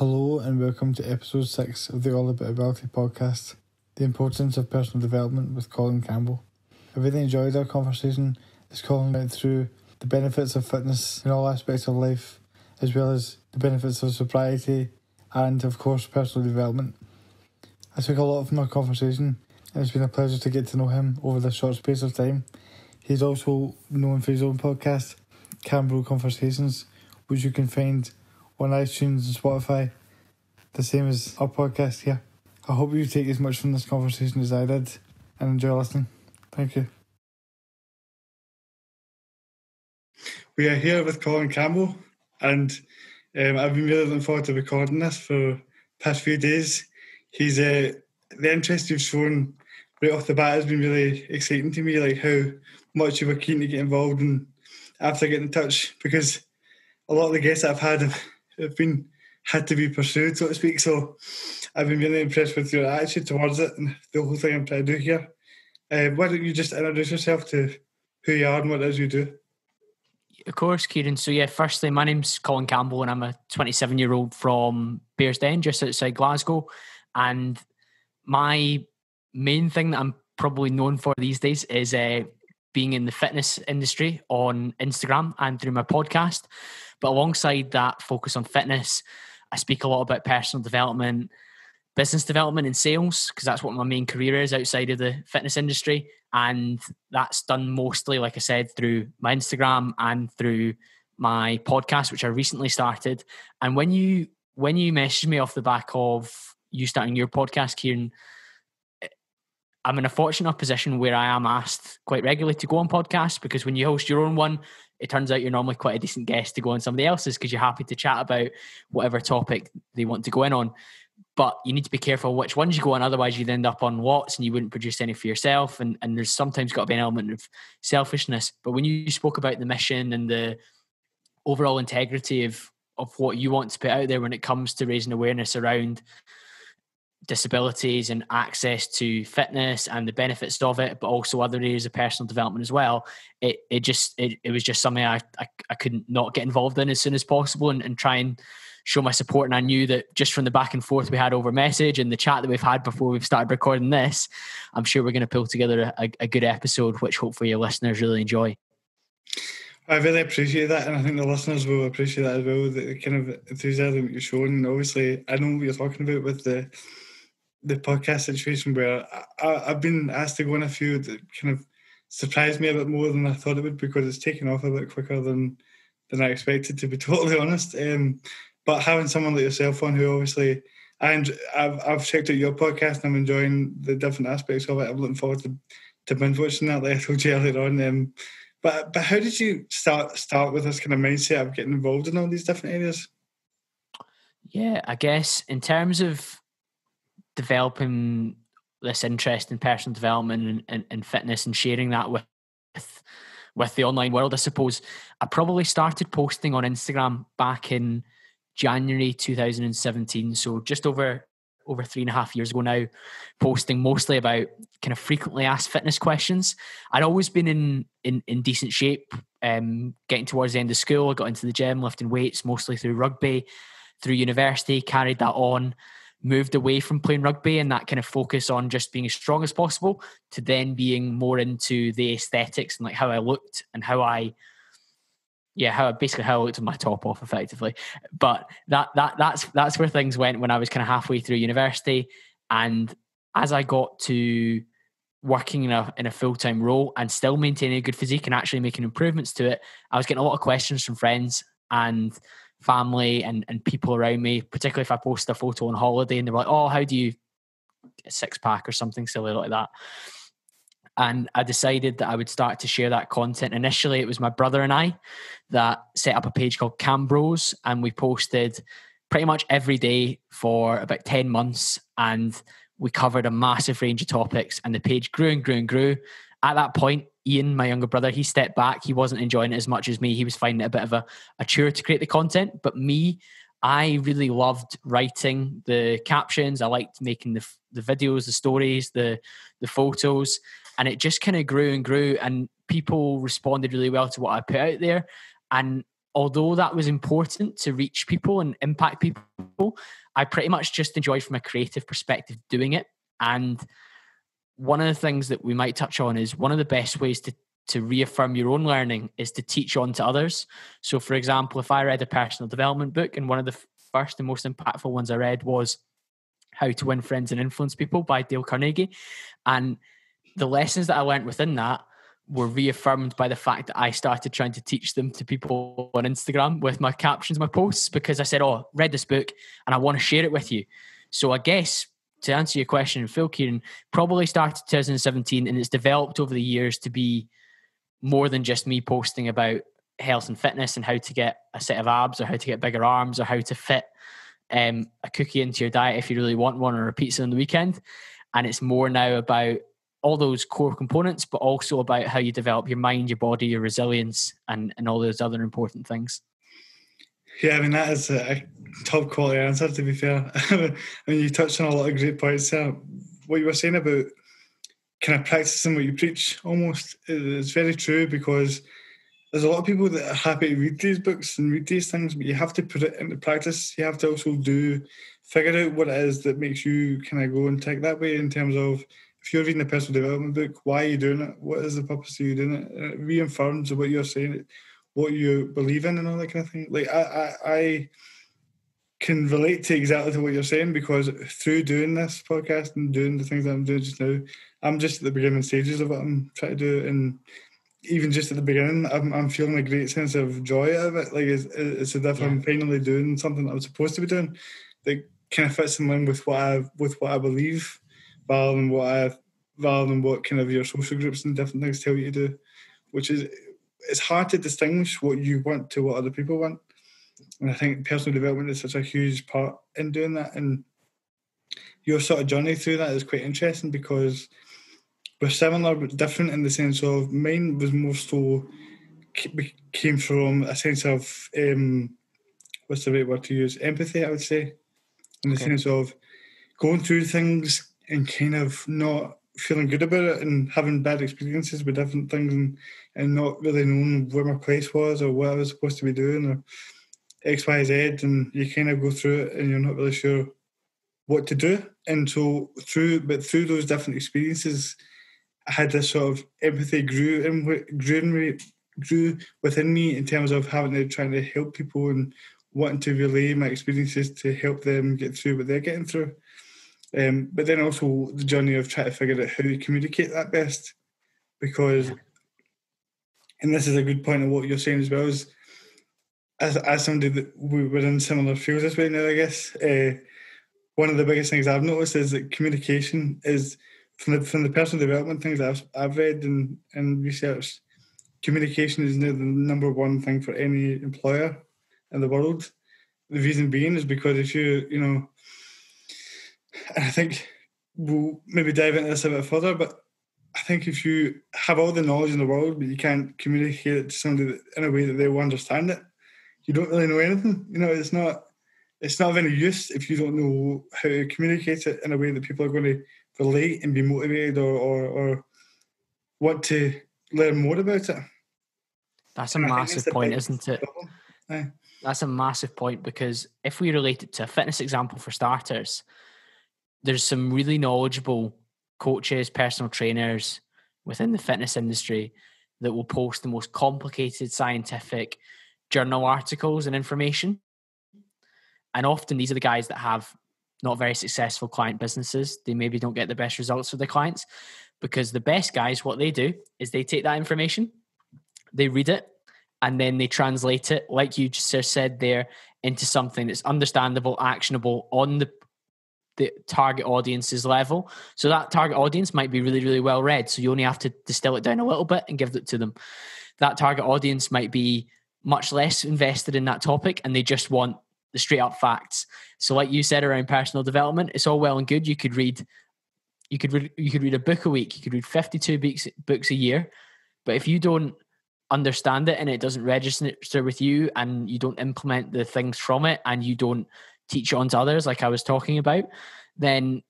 Hello and welcome to episode 6 of the All About Ability podcast, The Importance of Personal Development with Colin Campbell. I really enjoyed our conversation as Colin went through the benefits of fitness in all aspects of life, as well as the benefits of sobriety and, of course, personal development. I took a lot from our conversation and it's been a pleasure to get to know him over this short space of time. He's also known for his own podcast, Campbell Conversations, which you can find on iTunes and Spotify, the same as our podcast here. I hope you take as much from this conversation as I did and enjoy listening. Thank you. We are here with Colin Campbell, and I've been really looking forward to recording this for the past few days. He's the interest you've shown right off the bat has been really exciting to me, like how much you were keen to get involved in after getting in touch, because a lot of the guests that I've had have had to be pursued, so to speak. So I've been really impressed with your attitude towards it and the whole thing I'm trying to do here. Why don't you just introduce yourself to who you are and what it is you do? Of course, Kieran. So firstly, my name's Colin Campbell and I'm a 27-year-old from Bearsden, just outside Glasgow. And my main thing that I'm probably known for these days is being in the fitness industry on Instagram and through my podcast. But alongside that focus on fitness, I speak a lot about personal development, business development and sales, because that's what my main career is outside of the fitness industry. And that's done mostly, like I said, through my Instagram and through my podcast, which I recently started. And when you messaged me off the back of you starting your podcast, Kieran, I'm in a fortunate position where I am asked quite regularly to go on podcasts, because when you host your own one, it turns out you're normally quite a decent guest to go on somebody else's because you're happy to chat about whatever topic they want to go in on. But you need to be careful which ones you go on, otherwise you'd end up on lots and you wouldn't produce any for yourself. And there's sometimes got to be an element of selfishness. But when you spoke about the mission and the overall integrity of what you want to put out there when it comes to raising awareness around disabilities and access to fitness and the benefits of it, but also other areas of personal development as well, it was just something I couldn't not get involved in as soon as possible and try and show my support. And I knew that just from the back and forth we had over message and the chat that we've had before we've started recording this, I'm sure we're going to pull together a good episode, which hopefully your listeners really enjoy. I really appreciate that, and I think the listeners will appreciate that as well, the kind of enthusiasm you're showing. And obviously I know what you're talking about with the podcast situation, where I've been asked to go on a few that kind of surprised me a bit more than I thought it would, because it's taken off a bit quicker than I expected, to be totally honest. But having someone like yourself on, who obviously I've checked out your podcast and I'm enjoying the different aspects of it. I'm looking forward to binge watching that, like I told you earlier on. But how did you start with this kind of mindset of getting involved in all these different areas? Yeah, I guess in terms of developing this interest in personal development and fitness and sharing that with the online world, I suppose I probably started posting on Instagram back in January 2017, so just over 3.5 years ago now, posting mostly about kind of frequently asked fitness questions. I'd always been in decent shape, getting towards the end of school. I got into the gym, lifting weights, mostly through rugby. Through university, carried that on, moved away from playing rugby and that kind of focus on just being as strong as possible, to then being more into the aesthetics and like how I looked and how I looked with my top off effectively. But that's where things went when I was kind of halfway through university. And as I got to working in a full-time role and still maintaining a good physique and actually making improvements to it, I was getting a lot of questions from friends and family and people around me, particularly if I posted a photo on holiday and they were like, oh, how do you get a six-pack or something silly like that? And I decided that I would start to share that content. Initially, it was my brother and I that set up a page called Cambros, and we posted pretty much every day for about 10 months, and we covered a massive range of topics, and the page grew and grew and grew. At that point, Ian, my younger brother, he stepped back. He wasn't enjoying it as much as me. He was finding it a bit of a chore to create the content. But me, I really loved writing the captions. I liked making the videos, the stories, the photos. And it just kind of grew and grew. And people responded really well to what I put out there. And although that was important to reach people and impact people, I pretty much just enjoyed from a creative perspective doing it. And one of the things that we might touch on is one of the best ways to reaffirm your own learning is to teach on to others. So for example, if I read a personal development book, and one of the first and most impactful ones I read was How to Win Friends and Influence People by Dale Carnegie. And the lessons that I learned within that were reaffirmed by the fact that I started trying to teach them to people on Instagram with my captions, my posts, because I said, oh, read this book and I want to share it with you. So I guess to answer your question, Phil, Kieran, probably started 2017, and it's developed over the years to be more than just me posting about health and fitness and how to get a set of abs or how to get bigger arms or how to fit a cookie into your diet if you really want one, or a pizza on the weekend. And it's more now about all those core components, but also about how you develop your mind, your body, your resilience, and all those other important things. Yeah, I mean, that is a top quality answer, to be fair. I mean, you touched on a lot of great points there. What you were saying about kind of practicing what you preach almost is very true, because there's a lot of people that are happy to read these books and read these things, but you have to put it into practice. You have to also figure out what it is that makes you kind of go and take that way, in terms of, if you're reading a personal development book, why are you doing it? What is the purpose of you doing it? And it reaffirms what you're saying, what you believe in, and all that kind of thing. Like I can relate to exactly to what you're saying, because through doing this podcast and doing the things that I'm doing just now, I'm just at the beginning stages of what I'm trying to do, and even just at the beginning, I'm feeling a great sense of joy out of it. Like it's as if I'm finally doing something that I'm supposed to be doing, that kind of fits in line with what I believe, rather than what kind of your social groups and different things tell you to do. Which is, it's hard to distinguish what you want to what other people want, and I think personal development is such a huge part in doing that. And your sort of journey through that is quite interesting, because we're similar but different in the sense of mine was more so came from a sense of what's the right word to use? Empathy, I would say, in the sense of going through things and kind of not feeling good about it and having bad experiences with different things, and not really knowing where my place was or what I was supposed to be doing or X, Y, Z, and you kind of go through it and you're not really sure what to do. And so through those different experiences, I had this sort of empathy grew within me, in terms of trying to help people and wanting to relay my experiences to help them get through what they're getting through. But then also the journey of trying to figure out how to communicate that best, because, and this is a good point of what you're saying as well, is as somebody that we're in similar fields this way now, I guess, one of the biggest things I've noticed is that communication is, from the personal development things I've read and researched, communication is now the number one thing for any employer in the world. The reason being is because if and I think we'll maybe dive into this a bit further, but I think if you have all the knowledge in the world but you can't communicate it to somebody in a way that they will understand it, you don't really know anything. It's not of any use if you don't know how to communicate it in a way that people are going to relate and be motivated or want to learn more about it. That's a massive point, isn't it? Aye. That's a massive point, because if we relate it to a fitness example for starters, there's some really knowledgeable coaches, personal trainers within the fitness industry that will post the most complicated scientific journal articles and information. And often these are the guys that have not very successful client businesses. They maybe don't get the best results for their clients, because the best guys, what they do is they take that information, they read it, and then they translate it, like you just said there, into something that's understandable, actionable on the target audience's level. So that target audience might be really, really well read. So you only have to distill it down a little bit and give it to them. That target audience might be much less invested in that topic, and they just want the straight up facts. So like you said around personal development, it's all well and good. You could read a book a week. You could read 52 books a year. But if you don't understand it and it doesn't register with you, and you don't implement the things from it, and you don't teach it on to others, like I was talking about, then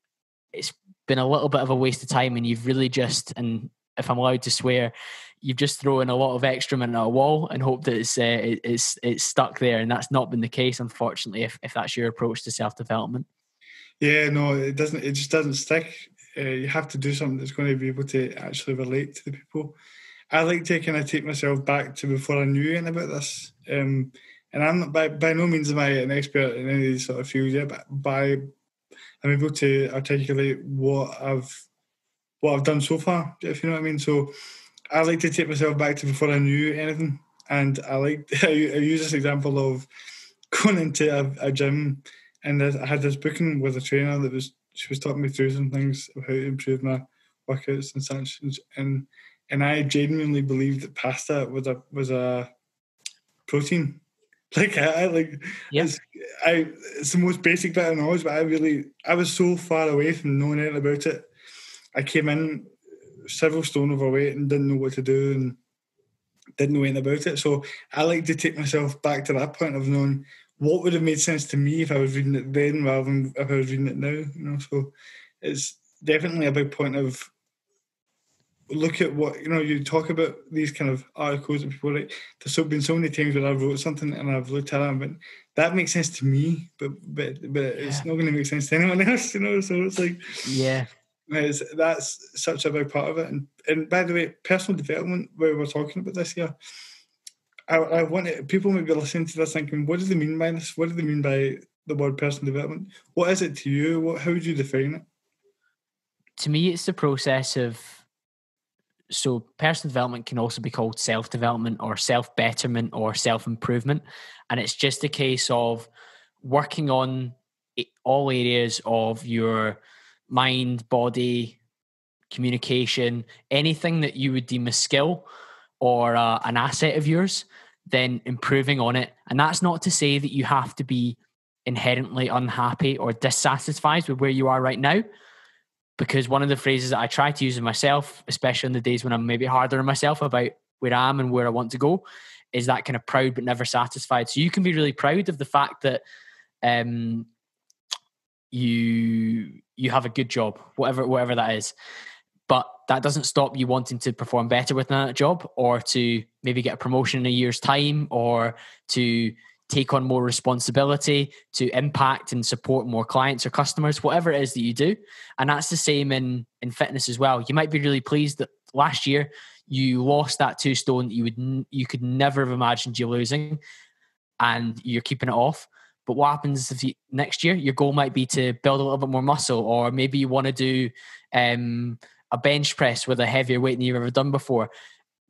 it's been a little bit of a waste of time, and you've really just, and if I'm allowed to swear, you've just thrown a lot of excrement at a wall and hope that it's stuck there. And that's not been the case, unfortunately, if that's your approach to self-development. Yeah, no, it doesn't. It just doesn't stick. You have to do something that's going to be able to actually relate to the people. I like to kind of take myself back to before I knew anything about this. And I'm not, by no means am I an expert in any of these sort of fields yet, but I'm able to articulate what I've done so far, if you know what I mean. So I like to take myself back to before I knew anything, and I use this example of going into a gym, and I had this booking with a trainer that she was talking me through some things of how to improve my workouts and such, and I genuinely believed that pasta was a protein. Like it's the most basic bit of knowledge, but I was so far away from knowing anything about it. I came in several stone overweight and didn't know what to do and didn't know anything about it. So I like to take myself back to that point of knowing what would have made sense to me if I was reading it then rather than if I was reading it now. You know, so it's definitely a big point of look at what, you know, you talk about these kind of articles and people write. There's been so many times when I've wrote something and I've looked at it and went, that makes sense to me, but it's not going to make sense to anyone else, you know. So it's like, that's such a big part of it. And by the way, personal development, where we're talking about this here, I want people might be listening to this thinking, what do they mean by this? What do they mean by the word personal development? What is it to you? How would you define it? To me, it's the process of, so personal development can also be called self-development or self-betterment or self-improvement. And it's just a case of working on all areas of your mind, body, communication, anything that you would deem a skill or an asset of yours, then improving on it. And that's not to say that you have to be inherently unhappy or dissatisfied with where you are right now. Because one of the phrases that I try to use in myself, especially in the days when I'm maybe harder on myself about where I am and where I want to go, is that kind of proud but never satisfied. So you can be really proud of the fact that you have a good job, whatever that is. But that doesn't stop you wanting to perform better within that job, or to maybe get a promotion in a year's time, or to take on more responsibility, to impact and support more clients or customers, whatever it is that you do. And that's the same in fitness as well. You might be really pleased that last year you lost that 2 stone that you could never have imagined you losing, and you're keeping it off. But what happens if next year your goal might be to build a little bit more muscle, or maybe you want to do a bench press with a heavier weight than you've ever done before.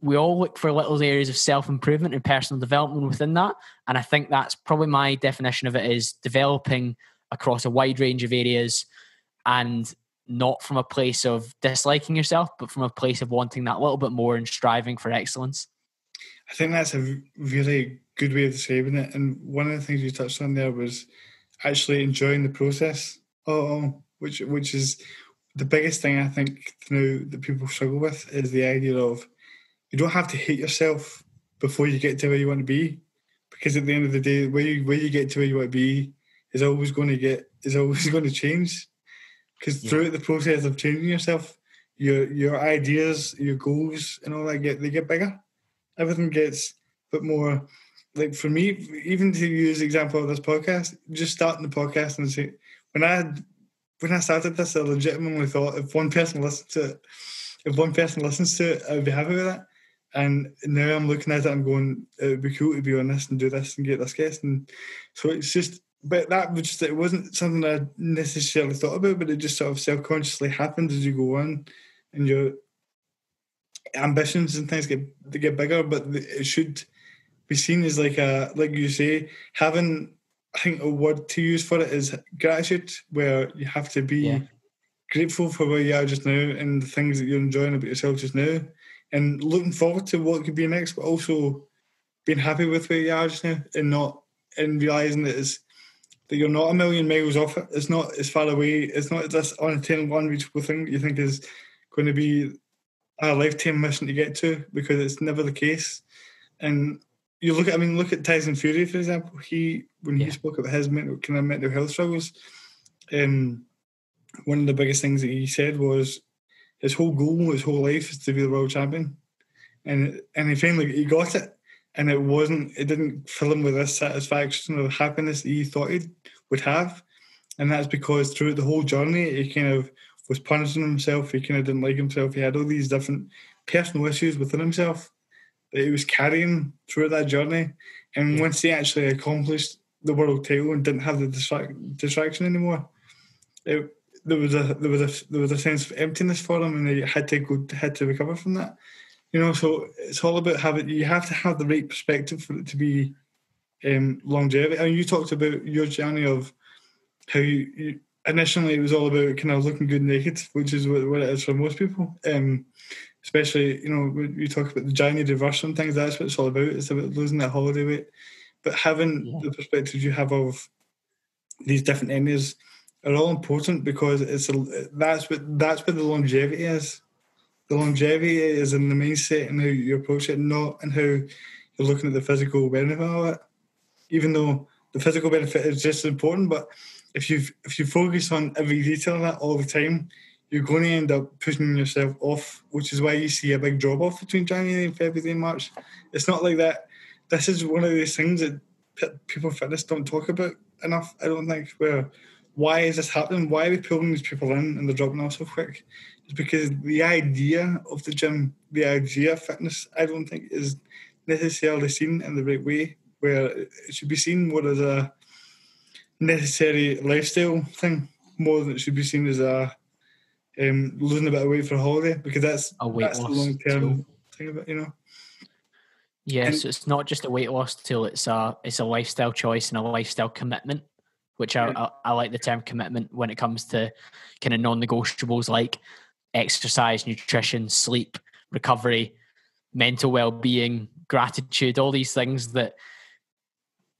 We all look for little areas of self-improvement and personal development within that. And I think that's probably my definition of it, is developing across a wide range of areas, and not from a place of disliking yourself, but from a place of wanting that little bit more and striving for excellence. I think that's a really good way of describing it. And one of the things you touched on there was actually enjoying the process, which is the biggest thing I think now that people struggle with, is the idea of you don't have to hate yourself before you get to where you want to be, because at the end of the day, where you get to where you want to be is always going to change. Because throughout the process of changing yourself, your ideas, your goals, and all that get bigger. Everything gets a bit more. Like for me, even to use the example of this podcast, just starting the podcast and say, when I started this, I legitimately thought if one person listens to it, I'd be happy with it. And now I'm looking at it, I'm going, it would be cool to be on this and do this and get this guest. And so it's just, but that was just, it wasn't something I necessarily thought about, but it just sort of self-consciously happened as you go on, and your ambitions and things get bigger. But it should be seen as like you say, having, I think a word to use for it is gratitude, where you have to be grateful for where you are just now and the things that you're enjoying about yourself just now, and looking forward to what could be next, but also being happy with where you are just now, and realising that you're not a million miles off it. It's not as far away. It's not this unattainable, unreachable thing that you think is going to be a lifetime mission to get to, because it's never the case. And you look at Tyson Fury, for example. When he spoke about his mental health struggles, one of the biggest things that he said was his whole goal, his whole life is to be the world champion. And he finally he got it. And it didn't fill him with this satisfaction or happiness that he thought he would have. And that's because throughout the whole journey, he kind of was punishing himself. He kind of didn't like himself. He had all these different personal issues within himself that he was carrying throughout that journey. And once he actually accomplished the world title and didn't have the distraction anymore, there was a sense of emptiness for him, and he had to recover from that. So it's all about you have to have the right perspective for it to be longevity. And you talked about your journey of how you initially it was all about kind of looking good naked, which is what it is for most people. Especially, when you talk about the January reverse and things, that's what it's all about. It's about losing that holiday weight. But having the perspective you have of these different areas are all important, because that's where the longevity is. The longevity is in the mindset and how you approach it, not in how you're looking at the physical benefit of it. Even though the physical benefit is just as important, but if you focus on every detail of that all the time, you're going to end up pushing yourself off, which is why you see a big drop-off between January and February and March. It's not like that. This is one of these things that people in fitness don't talk about enough, I don't think, why is this happening? Why are we pulling these people in and they're dropping off so quick? It's because the idea of the gym, the idea of fitness, I don't think is necessarily seen in the right way, where it should be seen more as a necessary lifestyle thing, more than it should be seen as a losing a bit of weight for a holiday, because that's the long-term thing of it, Yes, so it's not just a weight loss tool, it's a lifestyle choice and a lifestyle commitment, which I like the term commitment when it comes to kind of non-negotiables like exercise, nutrition, sleep, recovery, mental well-being, gratitude, all these things that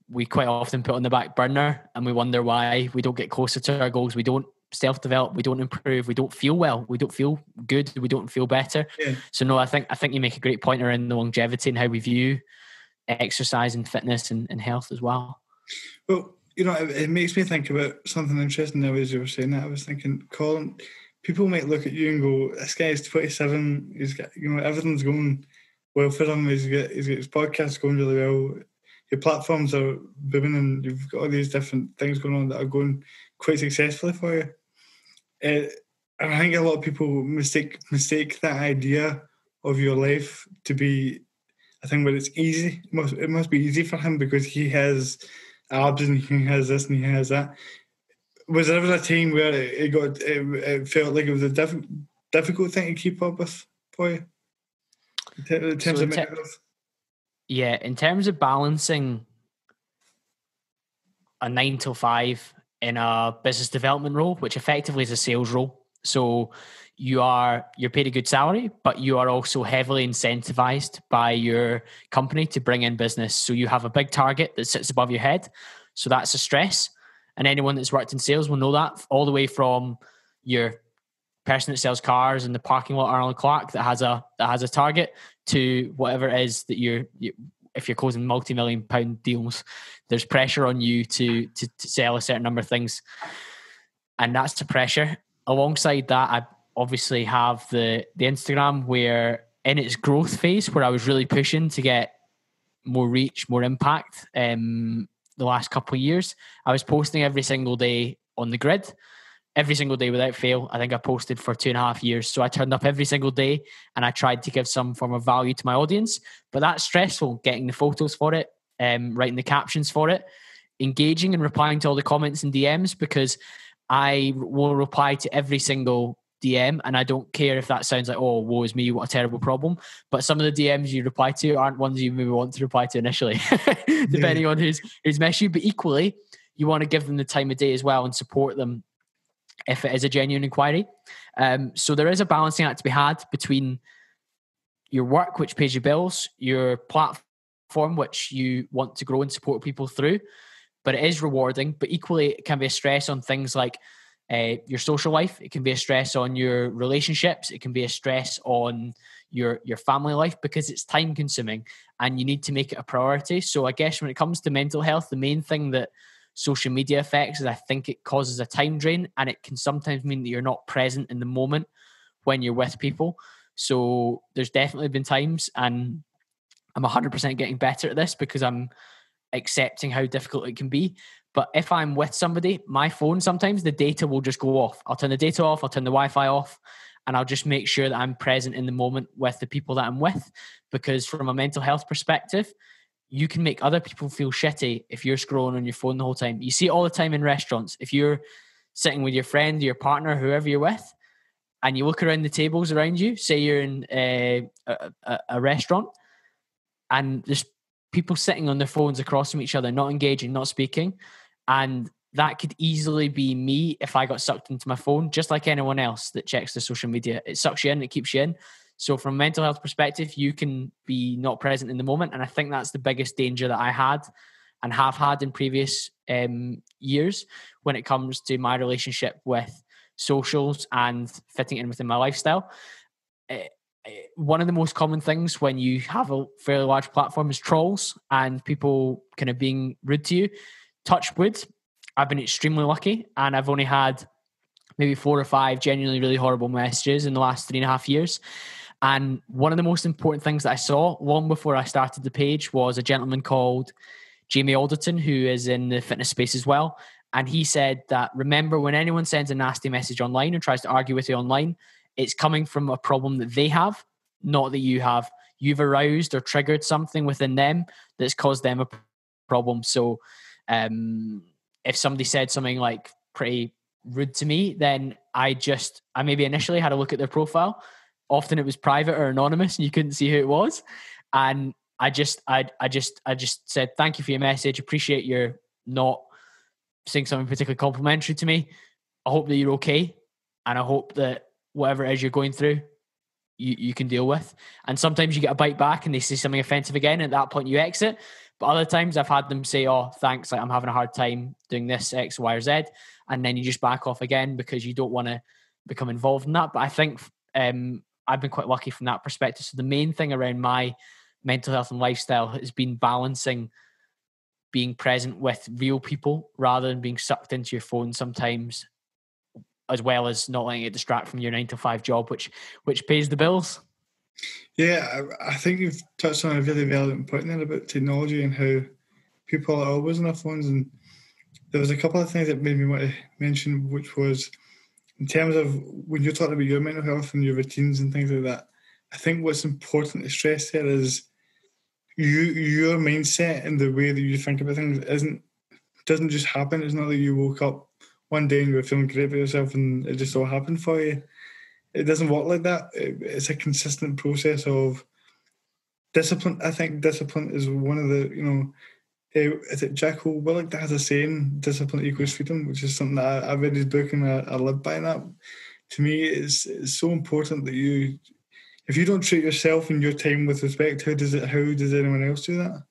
we quite often put on the back burner, and we wonder why we don't get closer to our goals. We don't self-develop, we don't improve, we don't feel well, we don't feel good, we don't feel better. So no, I think you make a great point around the longevity and how we view exercise and fitness and health as well. Well, it makes me think about something interesting now as you were saying that. I was thinking, Colin, people might look at you and go, this guy's 27, he's got, everything's going well for him, he's got his podcast going really well, your platforms are booming, and you've got all these different things going on that are going quite successfully for you. And I think a lot of people mistake that idea of your life to be a thing where it's easy. It must be easy for him because he has abs and he has this and he has that. Was there ever a time where it felt like it was a difficult thing to keep up with for you in terms of mental health? Yeah, in terms of balancing a 9 to 5 in a business development role, which effectively is a sales role. So you're paid a good salary, but you are also heavily incentivized by your company to bring in business. So you have a big target that sits above your head. So that's a stress. And anyone that's worked in sales will know that, all the way from your person that sells cars in the parking lot, Arnold Clark, that has a target, to whatever it is that if you're closing multi-million pound deals, there's pressure on you to sell a certain number of things. And that's the pressure. Alongside that, I obviously have the Instagram, where in its growth phase, where I was really pushing to get more reach, more impact. The last couple of years, I was posting every single day on the grid, every single day without fail. I think I posted for 2.5 years. So I turned up every single day and I tried to give some form of value to my audience. But that's stressful, getting the photos for it, writing the captions for it, engaging and replying to all the comments and DMs, because I will reply to every single DM, and I don't care if that sounds like, oh, woe is me, what a terrible problem. But some of the DMs you reply to aren't ones you maybe want to reply to initially, depending on who's messaged you. But equally, you want to give them the time of day as well and support them if it is a genuine inquiry. So there is a balancing act to be had between your work, which pays your bills, your platform, which you want to grow and support people through. But it is rewarding, but equally it can be a stress on things like your social life. It can be a stress on your relationships. It can be a stress on your family life, because it's time consuming and you need to make it a priority. So I guess when it comes to mental health, the main thing that social media affects is I think it causes a time drain, and it can sometimes mean that you're not present in the moment when you're with people. So there's definitely been times, and I'm 100% getting better at this because I'm accepting how difficult it can be. But if I'm with somebody, my phone, sometimes the data will just go off. I'll turn the data off, I'll turn the Wi-Fi off, and I'll just make sure that I'm present in the moment with the people that I'm with. Because from a mental health perspective, you can make other people feel shitty if you're scrolling on your phone the whole time. You see it all the time in restaurants. If you're sitting with your friend, your partner, whoever you're with, and you look around the tables around you, say you're in a restaurant, and there's people sitting on their phones across from each other, not engaging, not speaking. And that could easily be me if I got sucked into my phone, just like anyone else that checks the social media. It sucks you in, it keeps you in. So from a mental health perspective, you can be not present in the moment. And I think that's the biggest danger that I had and have had in previous years when it comes to my relationship with socials and fitting in within my lifestyle. One of the most common things when you have a fairly large platform is trolls and people kind of being rude to you. Touch wood, I've been extremely lucky, and I've only had maybe 4 or 5 genuinely really horrible messages in the last 3.5 years. And one of the most important things that I saw long before I started the page was a gentleman called Jamie Alderton, who is in the fitness space as well. And he said that, remember, when anyone sends a nasty message online and tries to argue with you online, it's coming from a problem that they have, not that you have. You've aroused or triggered something within them that's caused them a problem. So if somebody said something like pretty rude to me, then I maybe initially had a look at their profile. Often it was private or anonymous and you couldn't see who it was. And I just said, thank you for your message. Appreciate your not saying something particularly complimentary to me. I hope that you're okay. And I hope that whatever it is you're going through, you can deal with. And sometimes you get a bite back and they say something offensive again. And at that point you exit. But other times I've had them say, oh, thanks, like I'm having a hard time doing this, X, Y, or Z. And then you just back off again because you don't want to become involved in that. But I think I've been quite lucky from that perspective. So the main thing around my mental health and lifestyle has been balancing being present with real people rather than being sucked into your phone sometimes, as well as not letting it distract from your 9-to-5 job, which pays the bills. Yeah, I think you've touched on a really relevant point there about technology and how people are always on their phones. And there was a couple of things that made me want to mention, which was in terms of when you're talking about your mental health and your routines and things like that, I think what's important to stress there is your mindset and the way that you think about things doesn't just happen. It's not that you woke up one day and you were feeling great about yourself and it just all happened for you. It doesn't work like that. It's a consistent process of discipline. I think discipline is one of the, is it Jacko Willock that has a saying, discipline equals freedom, which is something that I read his book and I live by that. To me, it's so important that if you don't treat yourself and your time with respect, how does anyone else do that?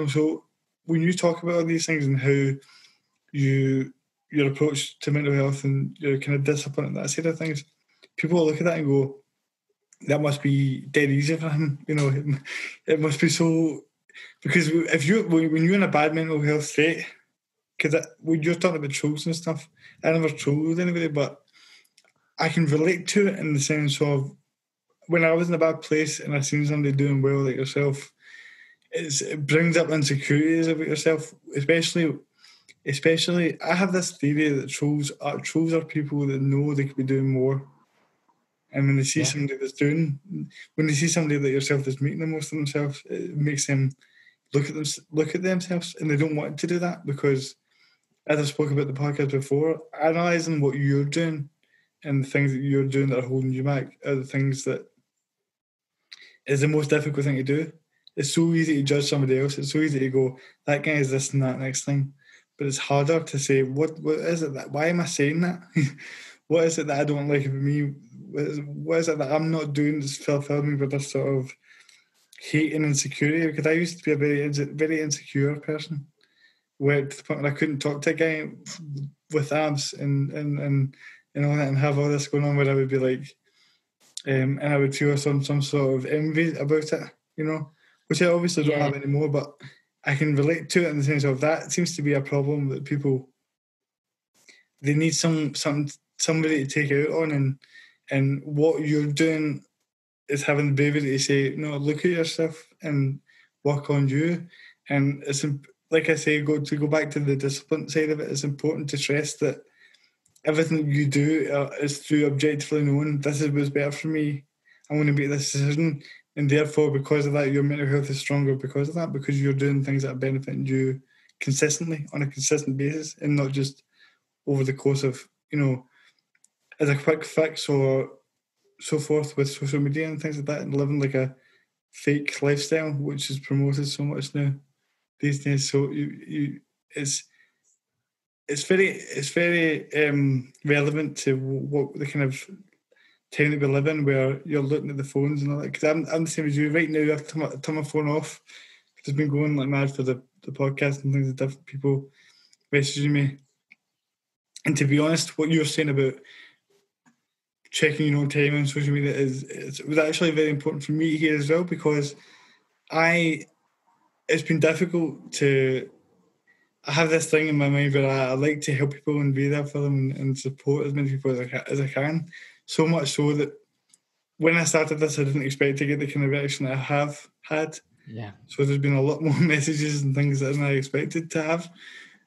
So when you talk about all these things and how your approach to mental health and your kind of discipline and that side of things, people will look at that and go, that must be dead easy for him. It must be so, because when you're in a bad mental health state, because when you're talking about trolls and stuff, I never trolled anybody, but I can relate to it in the sense of when I was in a bad place and I seen somebody doing well like yourself, it brings up insecurities about yourself, especially I have this theory that trolls are people that know they could be doing more. And when they see somebody when they see somebody like yourself that's making the most of themselves, it makes them look at themselves, and they don't want to do that because, as I've spoken about the podcast before, analysing what you're doing and the things that you're doing that are holding you back are the things that is the most difficult thing to do. It's so easy to judge somebody else. It's so easy to go, that guy is this and that next thing. But it's harder to say, what is it that, why am I saying that? What is it that I don't like about me? What is it that I'm not doing that's fulfilling me with this sort of hate and insecurity? Because I used to be a very insecure person, where to the point where I couldn't talk to a guy with abs and all that and have all this going on, where I would be like, and I would feel some sort of envy about it, which I obviously don't have anymore, but I can relate to it in the sense of that seems to be a problem that people, they need somebody to take it out on, And what you're doing is having the bravery to say, no, look at yourself and work on you. And it's, like I say, go back to the discipline side of it. It's important to stress that everything you do is through objectively knowing this is what's better for me. I'm going to make this decision. And therefore, because of that, your mental health is stronger because of that, because you're doing things that are benefiting you consistently on a consistent basis and not just over the course of, as a quick fix or so forth with social media and things like that, and living like a fake lifestyle, which is promoted so much now these days. So it's very relevant to what the kind of time that we live in, where you're looking at the phones and all that. Because I'm the same as you right now. I've turned my phone off because I've been going like mad for the podcast and things. Different people messaging me, and to be honest, what you were saying about checking your own time on social media it was actually very important for me here as well, because it's been difficult to. I have this thing in my mind where I like to help people and be there for them and support as many people as I can. So much so that when I started this, I didn't expect to get the kind of reaction that I have had. Yeah. So there's been a lot more messages and things than I expected to have.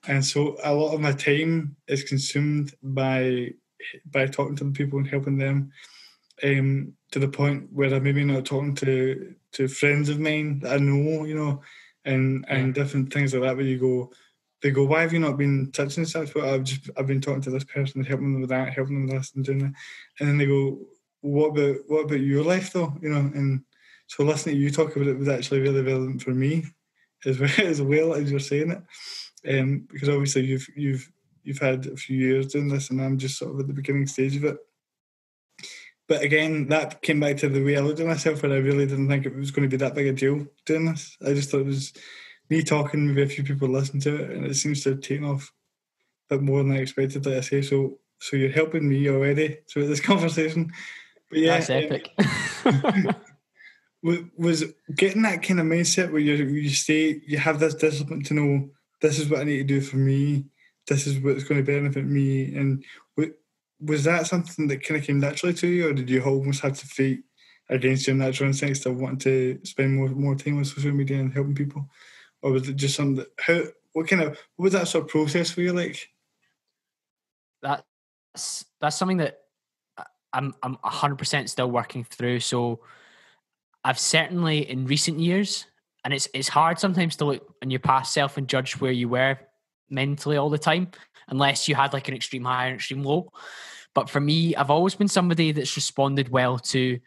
And so a lot of my time is consumed by talking to the people and helping them, to the point where I'm maybe not talking to friends of mine that I know, and different things like that, where they go, why have you not been such and such? But I've been talking to this person and helping them with that, helping them with this and doing that. And then they go, what about your life though? And so listening to you talk about it was actually really relevant for me as well as you're saying it. Because obviously you've had a few years doing this, and I'm just sort of at the beginning stage of it. But again, that came back to the way I looked at myself, where I really didn't think it was going to be that big a deal doing this. I just thought it was me talking, maybe a few people listened to it, and it seems to have taken off a bit more than I expected, like I say. So you're helping me already through this conversation. But yeah, that's epic. Was getting that kind of mindset where you have this discipline to know this is what I need to do for me, this is what's going to benefit me, and was that something that kind of came naturally to you, or did you almost have to fight against your natural instincts of wanting to spend more time on social media and helping people, or was it just something that, what was that sort of process for you like? That's something that I'm 100% still working through. So I've certainly in recent years, and it's hard sometimes to look on your past self and judge where you were mentally all the time, unless you had like an extreme high and extreme low. But for me, I've always been somebody that's responded well to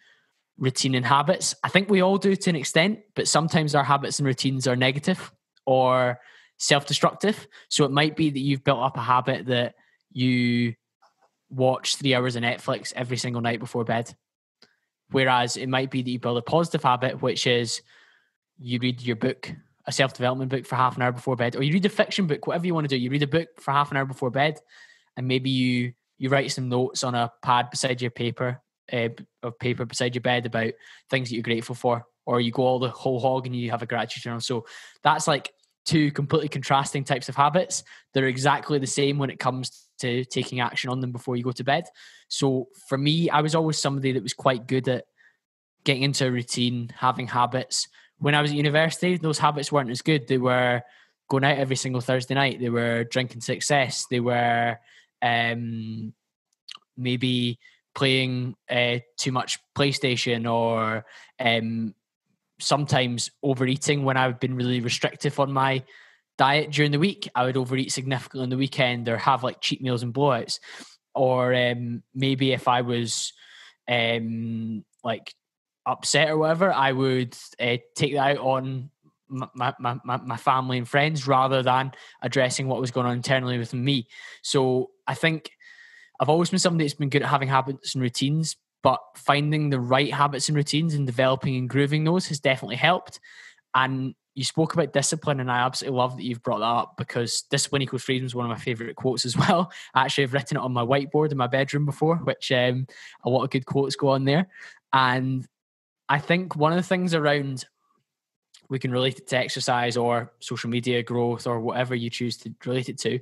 routine and habits. I think we all do to an extent, but sometimes our habits and routines are negative or self-destructive. So it might be that you've built up a habit that you watch 3 hours of Netflix every single night before bed. Whereas it might be that you build a positive habit, which is you read your book, a self-development book, for half an hour before bed, or you read a fiction book, whatever you want to do. You read a book for half an hour before bed, and maybe you write some notes on a pad beside your paper beside your bed about things that you're grateful for, or you go all the whole hog and you have a gratitude journal. So that's like two completely contrasting types of habits. They're exactly the same when it comes to taking action on them before you go to bed. So for me, I was always somebody that was quite good at getting into a routine, having habits. When I was at university, those habits weren't as good. They were going out every single Thursday night. They were drinking to excess. They were maybe playing too much PlayStation, or sometimes overeating when I've been really restrictive on my diet during the week. I would overeat significantly on the weekend, or have like cheat meals and blowouts. Or maybe if I was like upset or whatever, I would take that out on my family and friends rather than addressing what was going on internally with me. So I think I've always been somebody that's been good at having habits and routines, but finding the right habits and routines and developing and grooving those has definitely helped. And you spoke about discipline, and I absolutely love that you've brought that up, because discipline equals freedom is one of my favorite quotes as well. I actually have written it on my whiteboard in my bedroom before, which a lot of good quotes go on there. And I think one of the things around, we can relate it to exercise or social media growth or whatever you choose to relate it to,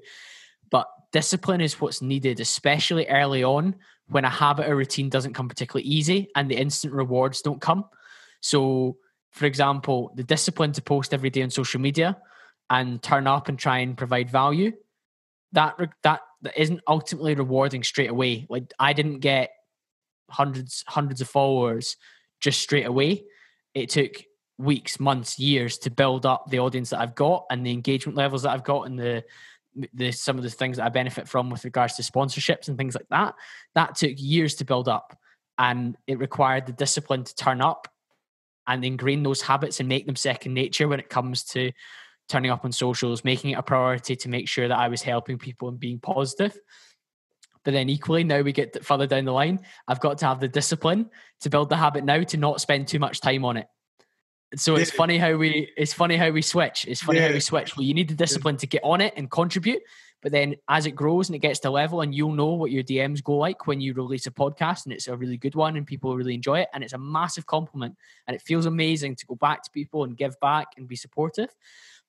but discipline is what's needed, especially early on when a habit or routine doesn't come particularly easy and the instant rewards don't come. So, for example, the discipline to post every day on social media and turn up and try and provide value, that isn't ultimately rewarding straight away. Like, I didn't get hundreds of followers just straight away. It took weeks, months, years to build up the audience that I've got and the engagement levels that I've got and the some of the things that I benefit from with regards to sponsorships and things like that. That took years to build up, and it required the discipline to turn up and ingrain those habits and make them second nature when it comes to turning up on socials, making it a priority to make sure that I was helping people and being positive. But then equally, now we get further down the line, I've got to have the discipline to build the habit now to not spend too much time on it. So it's funny how we switch. It's funny how we switch. Well, you need the discipline to get on it and contribute. But then as it grows and it gets to a level, and you'll know what your DMs go like when you release a podcast and it's a really good one and people really enjoy it. And it's a massive compliment and it feels amazing to go back to people and give back and be supportive.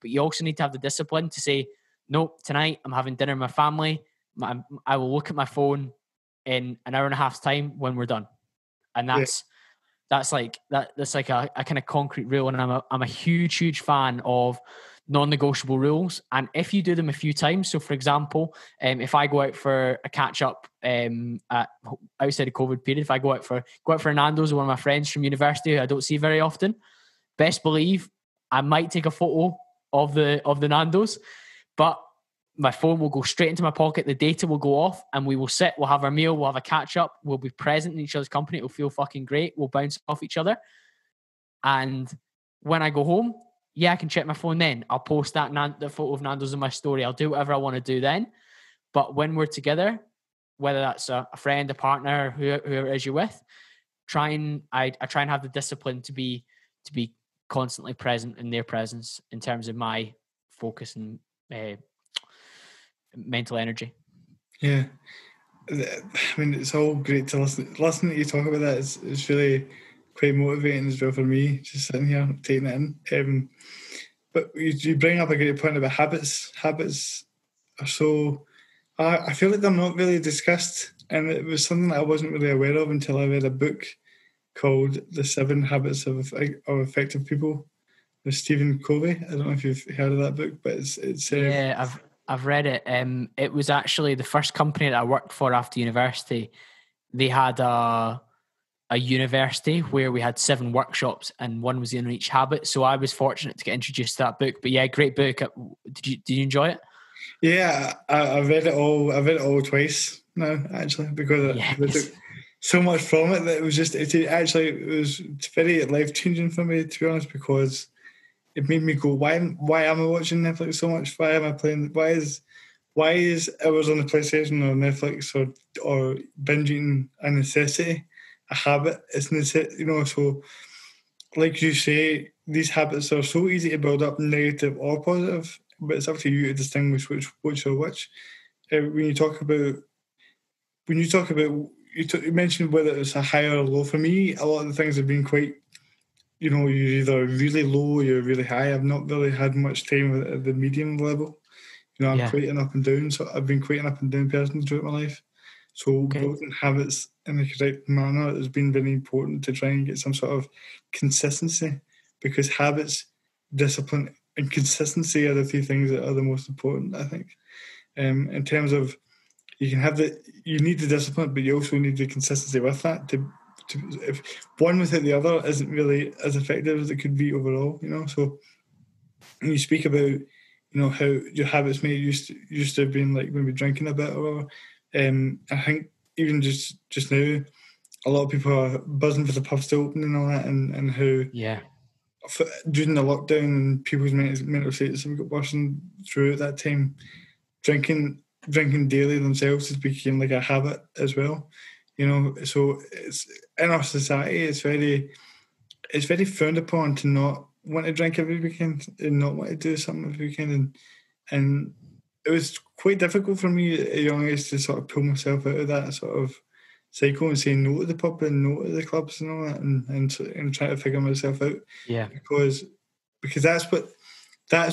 But you also need to have the discipline to say, no, tonight I'm having dinner with my family. I will look at my phone in an hour and a half's time when we're done. And that's like a kind of concrete rule. And I'm a huge fan of non-negotiable rules. And if you do them a few times, so for example, if I go out for a catch up outside of COVID period, if I go out for a Nando's with one of my friends from university who I don't see very often, best believe I might take a photo of the Nando's, but my phone will go straight into my pocket. The data will go off and we will sit, we'll have our meal, we'll have a catch up, we'll be present in each other's company. It'll feel fucking great. We'll bounce off each other. And when I go home, I can check my phone then. I'll post the photo of Nando's in my story. I'll do whatever I want to do then. But when we're together, whether that's a friend, a partner, whoever it is you're with, I try and have the discipline to be constantly present in their presence in terms of my focus and mental energy. Yeah, I mean, it's all great to listen to you talk about that. It's really quite motivating as well for me, just sitting here taking it in. But you bring up a great point about habits. Habits are so, I feel like they're not really discussed, and it was something that I wasn't really aware of until I read a book called The 7 Habits of Effective People with Stephen Covey. I don't know if you've heard of that book, but it's yeah, I've read it. It was actually the first company that I worked for after university. They had a university where we had 7 workshops, and one was in each habit. So I was fortunate to get introduced to that book. But yeah, great book. Did you enjoy it? Yeah, I've read it all. I've read it all twice now, actually, because I took so much from it that it was very life changing for me, to be honest, because it made me go, why am I watching Netflix so much? Why am I playing? Why is hours on the PlayStation or Netflix or binging a necessity, a habit? It's necessity, So, like you say, these habits are so easy to build up, negative or positive, but it's up to you to distinguish which are which. When you talk about, you mentioned whether it's a high or low. For me, a lot of the things have been quite, you're either really low or you're really high. I've not really had much time at the medium level. I'm quite an up and down. So I've been quite an up and down person throughout my life. So building habits in the correct manner has been very important to try and get some sort of consistency, because habits, discipline, and consistency are the 3 things that are the most important, I think. In terms of, you need the discipline, but you also need the consistency with that. If one without the other isn't really as effective as it could be overall, So when you speak about, how your habits may used to have been like maybe drinking a bit or whatever, I think even just now, a lot of people are buzzing for the pubs to open and all that, and how during the lockdown, people's mental states have got worse, and throughout that time, drinking daily themselves has become like a habit as well. So it's in our society, it's very frowned upon to not want to drink every weekend and not want to do something every weekend, and it was quite difficult for me at a young age to sort of pull myself out of that sort of cycle and say no to the pub and no to the clubs and all that, and try to figure myself out. Yeah, because that's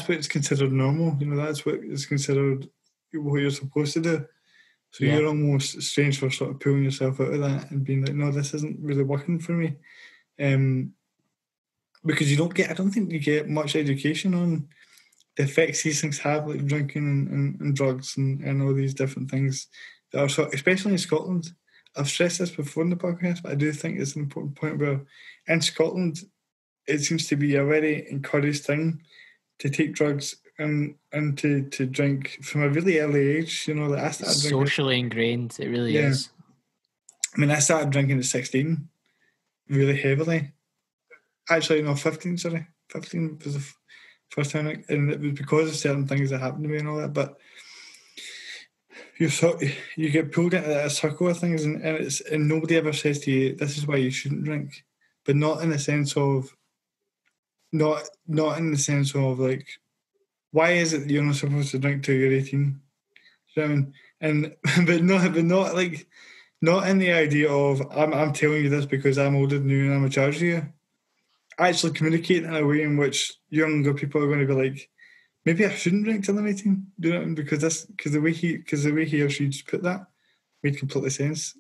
what's considered normal. That's what is considered what you're supposed to do. So Yeah. you're almost strange for sort of pulling yourself out of that and being like, no, this isn't really working for me. Because I don't think you get much education on the effects these things have, like drinking and drugs and all these different things that are especially in Scotland. I've stressed this before in the podcast, but I do think it's an important point where in Scotland it seems to be a very encouraged thing to take drugs and to drink from a really early age. Like I started drinking. Socially ingrained, it really Yeah. is. I mean, I started drinking at 16, really heavily. Actually, no, 15, sorry. 15 was the first time, and it was because of certain things that happened to me and all that, but you get pulled into a circle of things, and nobody ever says to you, this is why you shouldn't drink, but not in the sense of like, why is it that you're not supposed to drink till you're 18? You know what I mean? And but not like, not in the idea of I'm telling you this because I'm older than you and I'm in charge of you. Actually communicate in a way in which younger people are going to be like, maybe I shouldn't drink till I'm 18. Do you know what I mean? Because the way he or she just put that made complete sense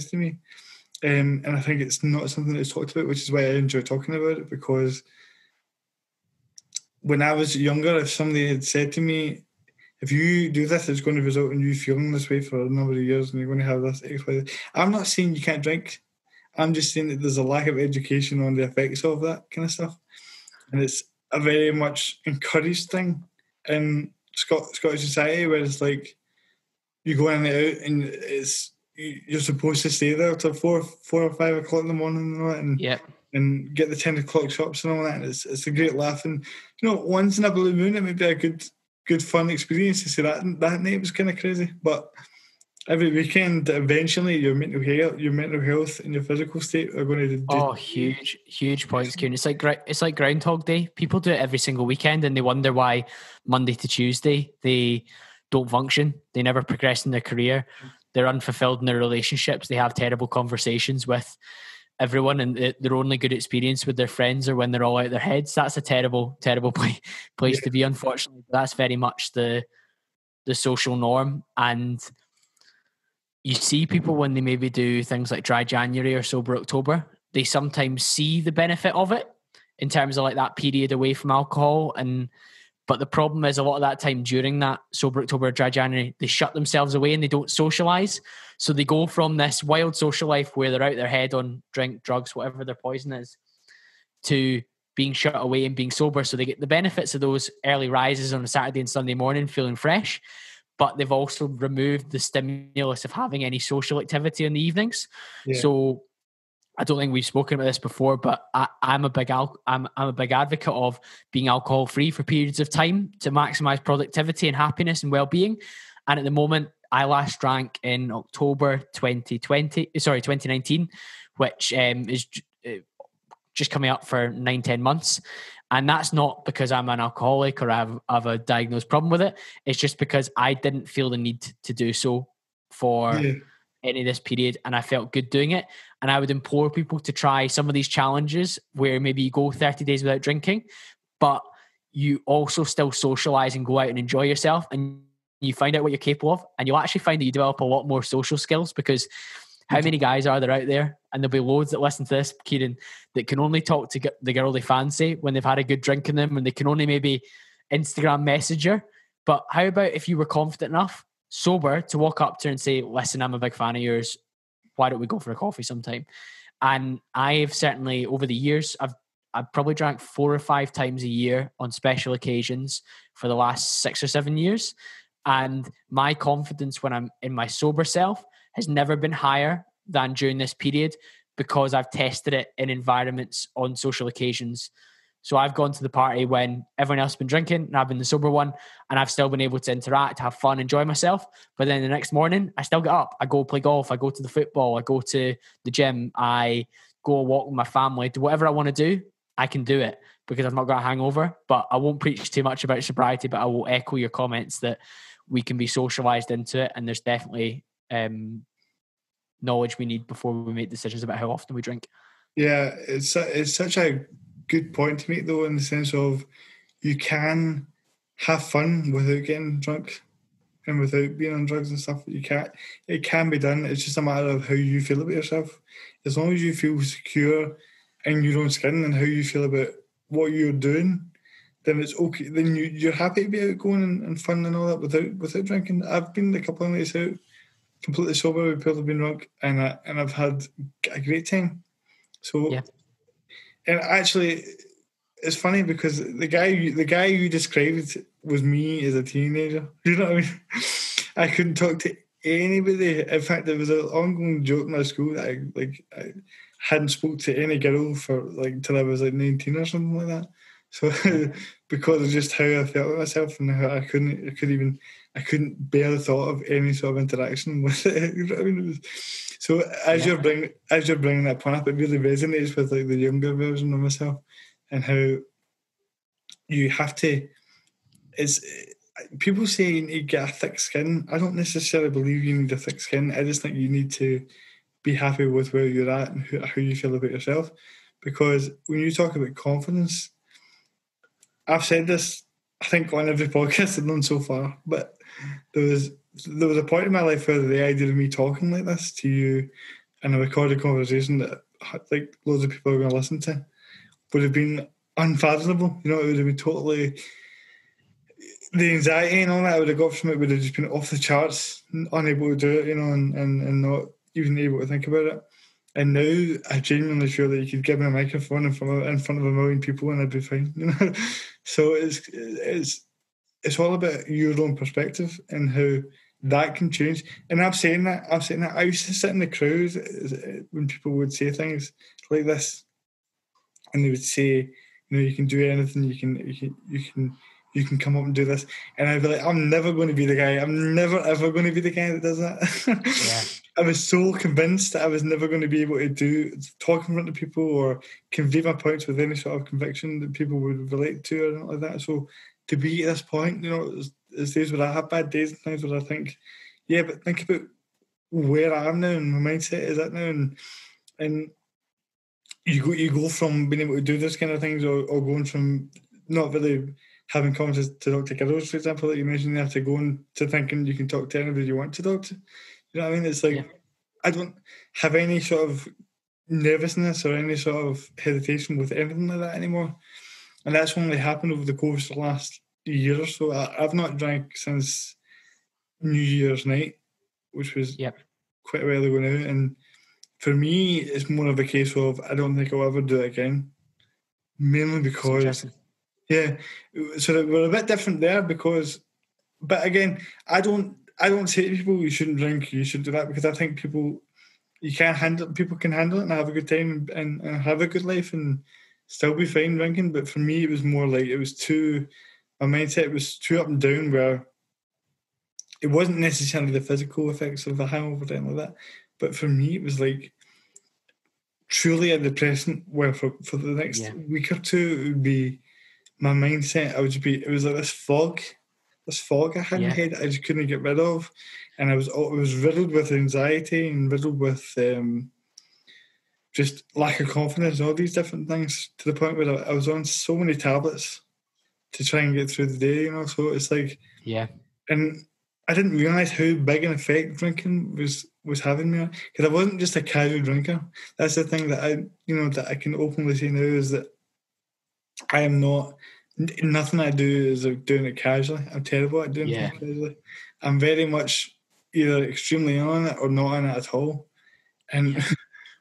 to me. And I think it's not something that's talked about, which is why I enjoy talking about it, because when I was younger, if somebody had said to me, if you do this, it's going to result in you feeling this way for a number of years and you're going to have this XYZ. I'm not saying you can't drink. I'm just saying that there's a lack of education on the effects of that kind of stuff. And it's a very much encouraged thing in Scottish society, where it's like you go in and out and you're supposed to stay there till 4 or 5 o'clock in the morning and all that, and get the 10 o'clock shops and all that. And it's a great laugh. And, once in a blue moon, it may be a good fun experience to say that night was kind of crazy. But every weekend, eventually, your mental health and your physical state are going to huge points, Kieran. It's like Groundhog Day. People do it every single weekend, and they wonder why Monday to Tuesday they don't function. They never progress in their career. They're unfulfilled in their relationships. They have terrible conversations with everyone, and their only good experience with their friends are when they're all out their heads. That's a terrible place to be, unfortunately. But that's very much the social norm. And you see people when they maybe do things like dry January or sober October, they sometimes see the benefit of it in terms of like that period away from alcohol. But the problem is a lot of that time during that sober October or dry January, they shut themselves away and they don't socialise. So they go from this wild social life where they're out their head on drink, drugs, whatever their poison is, to being shut away and being sober. So they get the benefits of those early rises on a Saturday and Sunday morning feeling fresh, but they've also removed the stimulus of having any social activity in the evenings. Yeah. So I don't think we've spoken about this before, but I'm a big advocate of being alcohol free for periods of time to maximize productivity and happiness and well-being. And at the moment, I last drank in October 2019, which is just coming up for 9-10 months. And that's not because I'm an alcoholic or I have a diagnosed problem with it. It's just because I didn't feel the need to do so for any of this period, and I felt good doing it. And I would implore people to try some of these challenges where maybe you go 30 days without drinking, but you also still socialize and go out and enjoy yourself, and you find out what you're capable of, and you'll actually find that you develop a lot more social skills, because how many guys are there out there, and there'll be loads that listen to this, Kieran, that can only talk to the girl they fancy when they've had a good drink in them, and they can only maybe Instagram message her. But how about if you were confident enough, sober, to walk up to her and say, listen, I'm a big fan of yours. Why don't we go for a coffee sometime? And I've certainly, over the years, I've probably drank 4 or 5 times a year on special occasions for the last 6 or 7 years. And my confidence when I'm in my sober self has never been higher than during this period, because I've tested it in environments on social occasions. So I've gone to the party when everyone else has been drinking and I've been the sober one, and I've still been able to interact, have fun, enjoy myself. But then the next morning, I still get up. I go play golf. I go to the football. I go to the gym. I go walk with my family. Do whatever I want to do, I can do it because I've not got a hangover. But I won't preach too much about sobriety, but I will echo your comments that we can be socialized into it. And there's definitely knowledge we need before we make decisions about how often we drink. Yeah, it's such a good point to make, though, in the sense of you can have fun without getting drunk. and without being on drugs and stuff. It can be done. It's just a matter of how you feel about yourself. As long as you feel secure in your own skin and how you feel about what you're doing, then it's okay. Then you're happy to be outgoing and fun and all that without drinking. I've been a couple of nights out completely sober with people who've been drunk, and I've had a great time. So, and actually, it's funny because the guy you described was me as a teenager. You know what I mean? I couldn't talk to anybody. In fact, there was an ongoing joke in my school that I hadn't spoke to any girl for till I was 19 or something like that. So because of just how I felt about myself and how I couldn't bear the thought of any sort of interaction with it. You know what I mean? So as you're bringing that point up, it really resonates with the younger version of myself and how you have to. It's people say you need to get a thick skin. I don't necessarily believe you need a thick skin. I just think you need to be happy with where you're at and how you feel about yourself. Because when you talk about confidence, I've said this, I think, on every podcast I've done so far, but there was a point in my life where the idea of me talking like this to you in a recorded conversation that loads of people are going to listen to would have been unfathomable. You know, it would have been totally... The anxiety and all that I would have got from it would have just been off the charts, unable to do it, you know, and not even able to think about it. And now I genuinely feel that you could give me a microphone in front of a million people and I'd be fine, you know. So it's all about your own perspective and how that can change. And I'm saying that I used to sit in the crowd when people would say things like this, and they would say, you know, you can do anything, you can come up and do this, and I'd be like, I'm never going to be the guy. I'm never ever going to be the guy that does that. I was so convinced that I was never going to be able to talk in front of people or convey my points with any sort of conviction that people would relate to or anything like that. So to be at this point, you know, there's days where I have bad days and times where I think, yeah, but think about where I am now and my mindset is at now, and you go from being able to do this kind of things or going from not really having confidence to talk to girls, for example, like you mentioned, you have to go into thinking you can talk to anybody you want to talk to. You know what I mean? It's like, I don't have any sort of nervousness or any sort of hesitation with anything like that anymore. And that's only happened over the course of the last year or so. I've not drank since New Year's night, which was quite a while ago now. And for me, it's more of a case of I don't think I'll ever do it again. Mainly because... Yeah, so we're a bit different there because, but again, I don't say to people you shouldn't drink, you should do that, because I think people can handle it and have a good time and have a good life and still be fine drinking. But for me, it was more like my mindset was too up and down, where it wasn't necessarily the physical effects of the hangover or anything like that, but for me it was like truly a depressant, where for the next week or two it would be my mindset. It was like this fog I had in my head that I just couldn't get rid of, and I was riddled with anxiety and riddled with just lack of confidence and all these different things, to the point where I was on so many tablets to try and get through the day, you know. So it's like, and I didn't realise how big an effect drinking was having me, because I wasn't just a casual drinker. That's the thing that I can openly say now, is that I am not. Nothing I do is doing it casually. I'm terrible at doing things casually. I'm very much either extremely in on it or not in it at all. And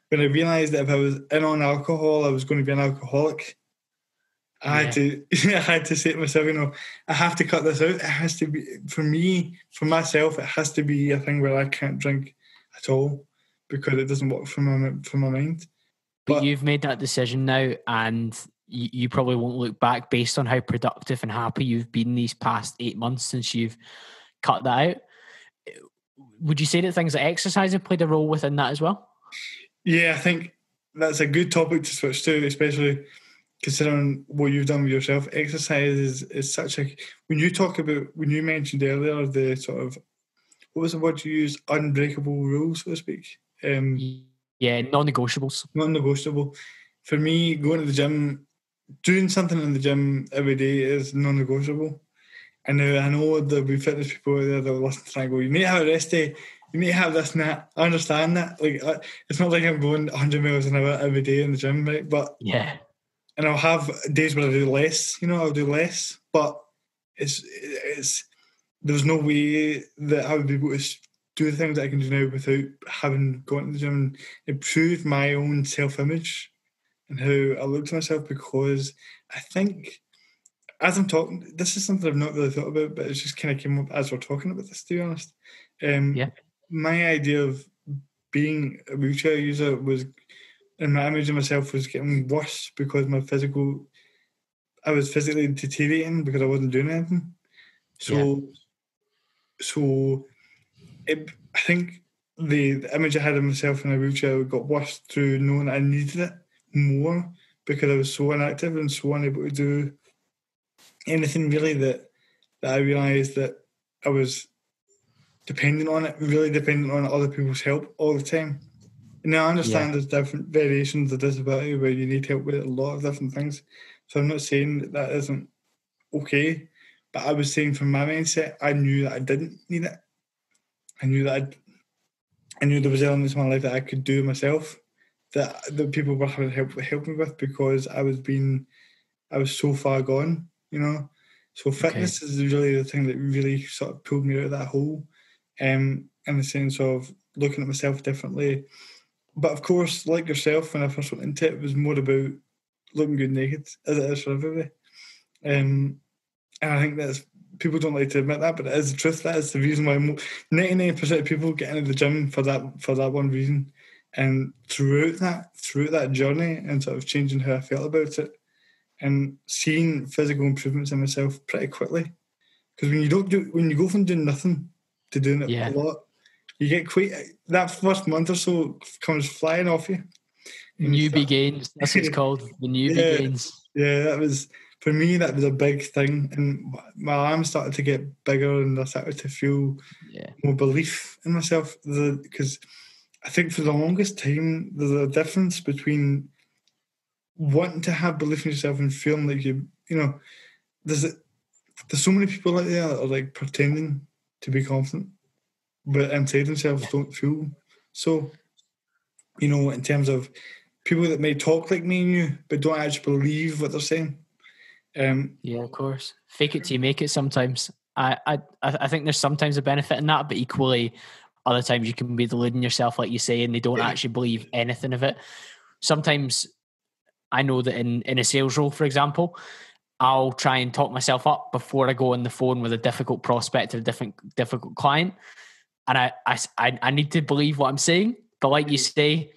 when I realised that if I was in on alcohol, I was going to be an alcoholic, I had to say to myself, you know, I have to cut this out. It has to be, for me, for myself, it has to be a thing where I can't drink at all, because it doesn't work for my mind. But you've made that decision now, and you probably won't look back, based on how productive and happy you've been these past 8 months since you've cut that out. Would you say that things like exercise have played a role within that as well? Yeah, I think that's a good topic to switch to, especially considering what you've done with yourself. Exercise is such a... When you mentioned earlier the sort of... What was the word you used? Unbreakable rules, so to speak. Non-negotiables. Non-negotiable. For me, going to the gym, doing something in the gym every day is non-negotiable. And I know there'll be fitness people out there that will listen to that and go, you need to have a rest day, you need to have this and that. I understand that. Like, it's not like I'm going 100 miles an hour every day in the gym, right? But Yeah. And I'll have days where I do less, I'll do less. But it's there's no way that I would be able to do the things that I can do now without having gone to the gym and improved my own self-image and how I look to myself, because I think as I'm talking, this is something I've not really thought about, but it's just kind of came up as we're talking about this, to be honest. My idea of being a wheelchair user was, and my image of myself was getting worse because I was physically deteriorating because I wasn't doing anything. I think the image I had of myself in a wheelchair got worse through knowing that I needed it more because I was so inactive and so unable to do anything really, that I realised that I was really dependent on other people's help all the time. And I understand there's different variations of disability where you need help with a lot of different things. So I'm not saying that isn't okay, but I was saying from my mindset, I knew that I didn't need it. I knew there was elements of my life that I could do myself, that people were having help me with, because I was so far gone, So fitness is really the thing that really sort of pulled me out of that hole, in the sense of looking at myself differently. But of course, like yourself, when I first went into it, it was more about looking good naked, as it is for everybody. And I think that's, people don't like to admit that, but it is the truth. That is the reason why 99% of people get into the gym for that one reason. And throughout that journey and sort of changing how I felt about it and seeing physical improvements in myself pretty quickly. Because when you go from doing nothing to doing it a lot, you get quite, that first month or so comes flying off you. Newbie gains, that's what it's called, the newbie gains. Yeah, that was, for me, that was a big thing. And my arms started to get bigger and I started to feel more belief in myself. Because I think for the longest time, there's a difference between wanting to have belief in yourself and feeling like there's so many people out there that are like pretending to be confident, but inside themselves don't feel so. In terms of people that may talk like me and you, but don't actually believe what they're saying. Of course. Fake it till you make it sometimes. I think there's sometimes a benefit in that, but equally other times you can be deluding yourself, like you say, and they don't actually believe anything of it. Sometimes I know that in a sales role, for example, I'll try and talk myself up before I go on the phone with a difficult prospect or a difficult client. And I need to believe what I'm saying. But like you say,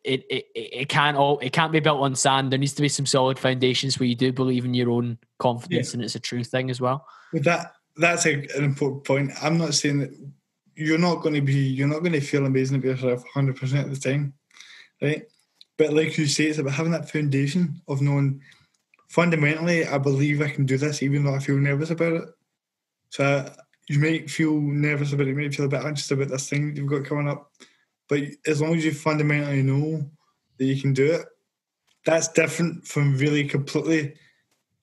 it can't be built on sand. There needs to be some solid foundations where you do believe in your own confidence, and it's a true thing as well. But that's an important point. I'm not saying that you're not going to feel amazing about yourself 100% of the time, right? But like you say, it's about having that foundation of knowing fundamentally I believe I can do this even though I feel nervous about it. So you might feel nervous about it, you might feel a bit anxious about this thing that you've got coming up, but as long as you fundamentally know that you can do it, that's different from really completely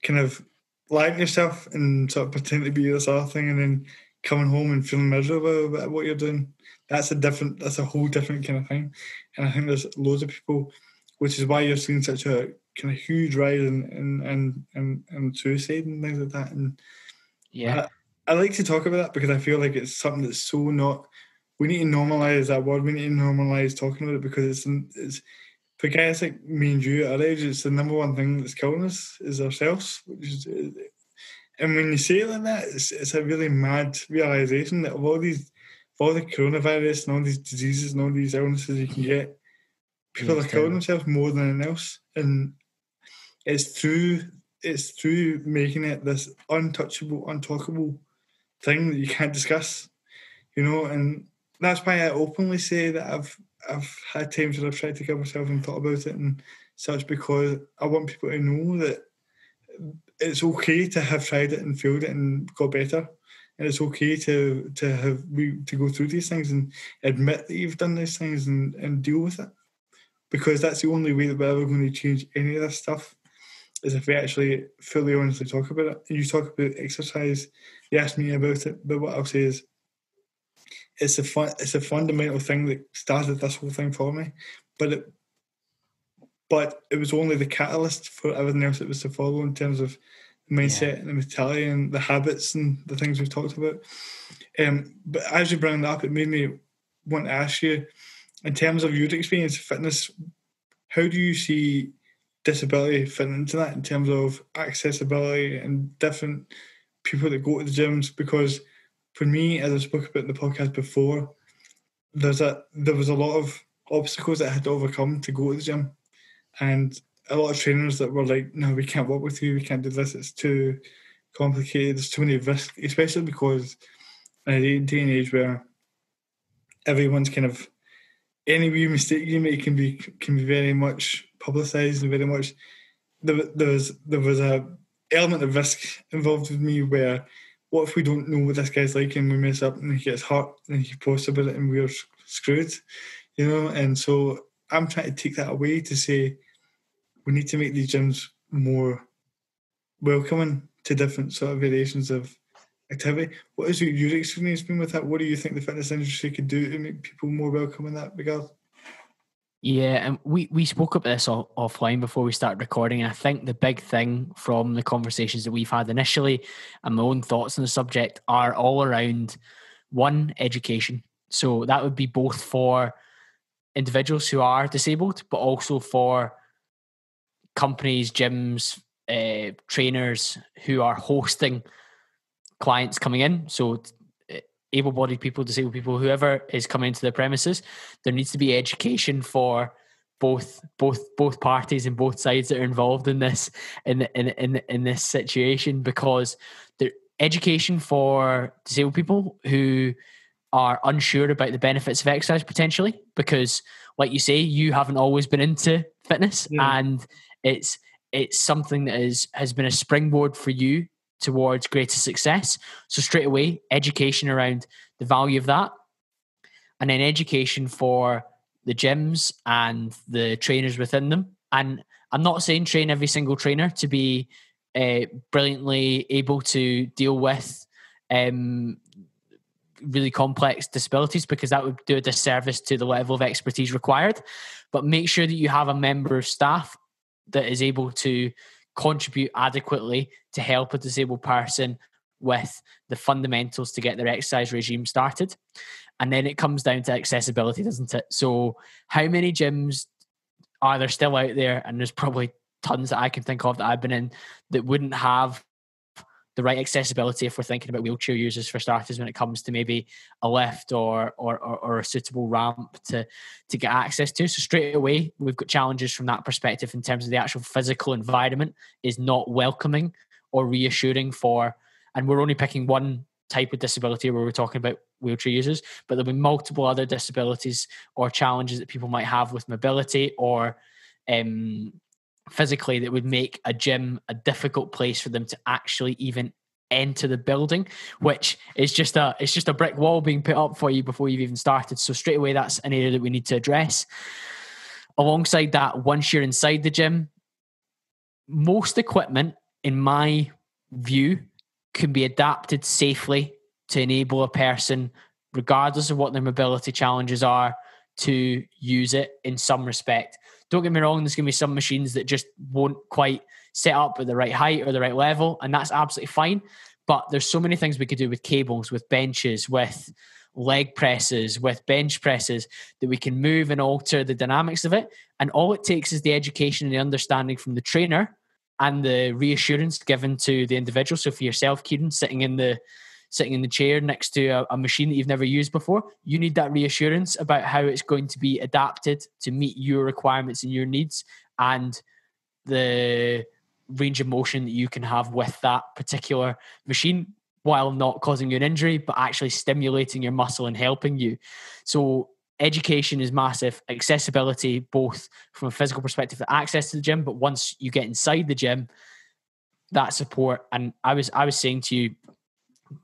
kind of lying to yourself and sort of pretending to be this other thing and then coming home and feeling miserable about what you're doing. That's a whole different kind of thing. And I think there's loads of people, which is why you're seeing such a kind of huge rise in suicide and things like that. And I like to talk about that because I feel like it's something that's so not. We need to normalise that word. We need to normalise talking about it because it's for guys like me and you at our age, it's the number one thing that's killing us is ourselves. And when you say it like that, it's a really mad realisation that of all the coronavirus and all these diseases and all these illnesses you can get, people are killing themselves more than anything else. And it's through making it this untouchable, untalkable thing that you can't discuss, and that's why I openly say that I've had times where I've tried to kill myself and thought about it and such, because I want people to know that it's okay to have tried it and failed it and got better, and it's okay to go through these things and admit that you've done these things and deal with it, because that's the only way that we're ever going to change any of this stuff. is if we actually fully honestly talk about it. You talk about exercise, you ask me about it, but what I'll say is it's a fundamental thing that started this whole thing for me. But it was only the catalyst for everything else that was to follow in terms of the mindset and the mentality and the habits and the things we've talked about. But as you bring that up, it made me want to ask you, in terms of your experience of fitness, how do you see disability fitting into that in terms of accessibility and different people that go to the gyms? Because for me, as I spoke about in the podcast before, there was a lot of obstacles that I had to overcome to go to the gym, and a lot of trainers that were like, "No, we can't work with you. We can't do this. It's too complicated. There's too many risks." Especially because in a day and age where everyone's kind of any wee mistake you make can be very much publicised and very much there was a element of risk involved with me where what if we don't know what this guy's like and we mess up and he gets hurt and he posts about it and we're screwed, and so I'm trying to take that away to say we need to make these gyms more welcoming to different sort of variations of activity. What has your experience been with that? What do you think the fitness industry could do to make people more welcome in that regard? Yeah, and we spoke about this offline before we started recording, and I think the big thing from the conversations that we've had initially and my own thoughts on the subject are all around, one, education. So that would be both for individuals who are disabled, but also for companies, gyms, trainers who are hosting clients coming in. So able-bodied people, disabled people, whoever is coming into the premises, there needs to be education for both parties and both sides that are involved in this in this situation, because the education for disabled people who are unsure about the benefits of exercise potentially, because like you say, you haven't always been into fitness, and it's something that has been a springboard for you towards greater success. So straight away, education around the value of that, and then education for the gyms and the trainers within them. And I'm not saying train every single trainer to be brilliantly able to deal with really complex disabilities, because that would do a disservice to the level of expertise required. But make sure that you have a member of staff that is able to contribute adequately to help a disabled person with the fundamentals to get their exercise regime started. And then it comes down to accessibility, doesn't it? So how many gyms are there still out there? And there's probably tons that I can think of that I've been in that wouldn't have the right accessibility if we're thinking about wheelchair users for starters, when it comes to maybe a lift or a suitable ramp to get access to. So straight away, we've got challenges from that perspective in terms of the actual physical environment is not welcoming or reassuring for, and we're only picking one type of disability where we're talking about wheelchair users, but there'll be multiple other disabilities or challenges that people might have with mobility or physically that would make a gym a difficult place for them to actually even enter the building, which is just a brick wall being put up for you before you've even started. So straight away, that's an area that we need to address. Alongside that, once you're inside the gym, most equipment, in my view, can be adapted safely to enable a person, regardless of what their mobility challenges are, to use it in some respect. Don't get me wrong, there's going to be some machines that just won't quite set up at the right height or the right level, and that's absolutely fine. But there's so many things we could do with cables, with benches, with leg presses, with bench presses, that we can move and alter the dynamics of it. And all it takes is the education and the understanding from the trainer and the reassurance given to the individual. So for yourself, Kieran, sitting in the chair next to a machine that you've never used before, you need that reassurance about how it's going to be adapted to meet your requirements and your needs, and the range of motion that you can have with that particular machine while not causing you an injury, but actually stimulating your muscle and helping you. So education is massive. Accessibility, both from a physical perspective, the access to the gym, but once you get inside the gym, that support. And I was saying to you,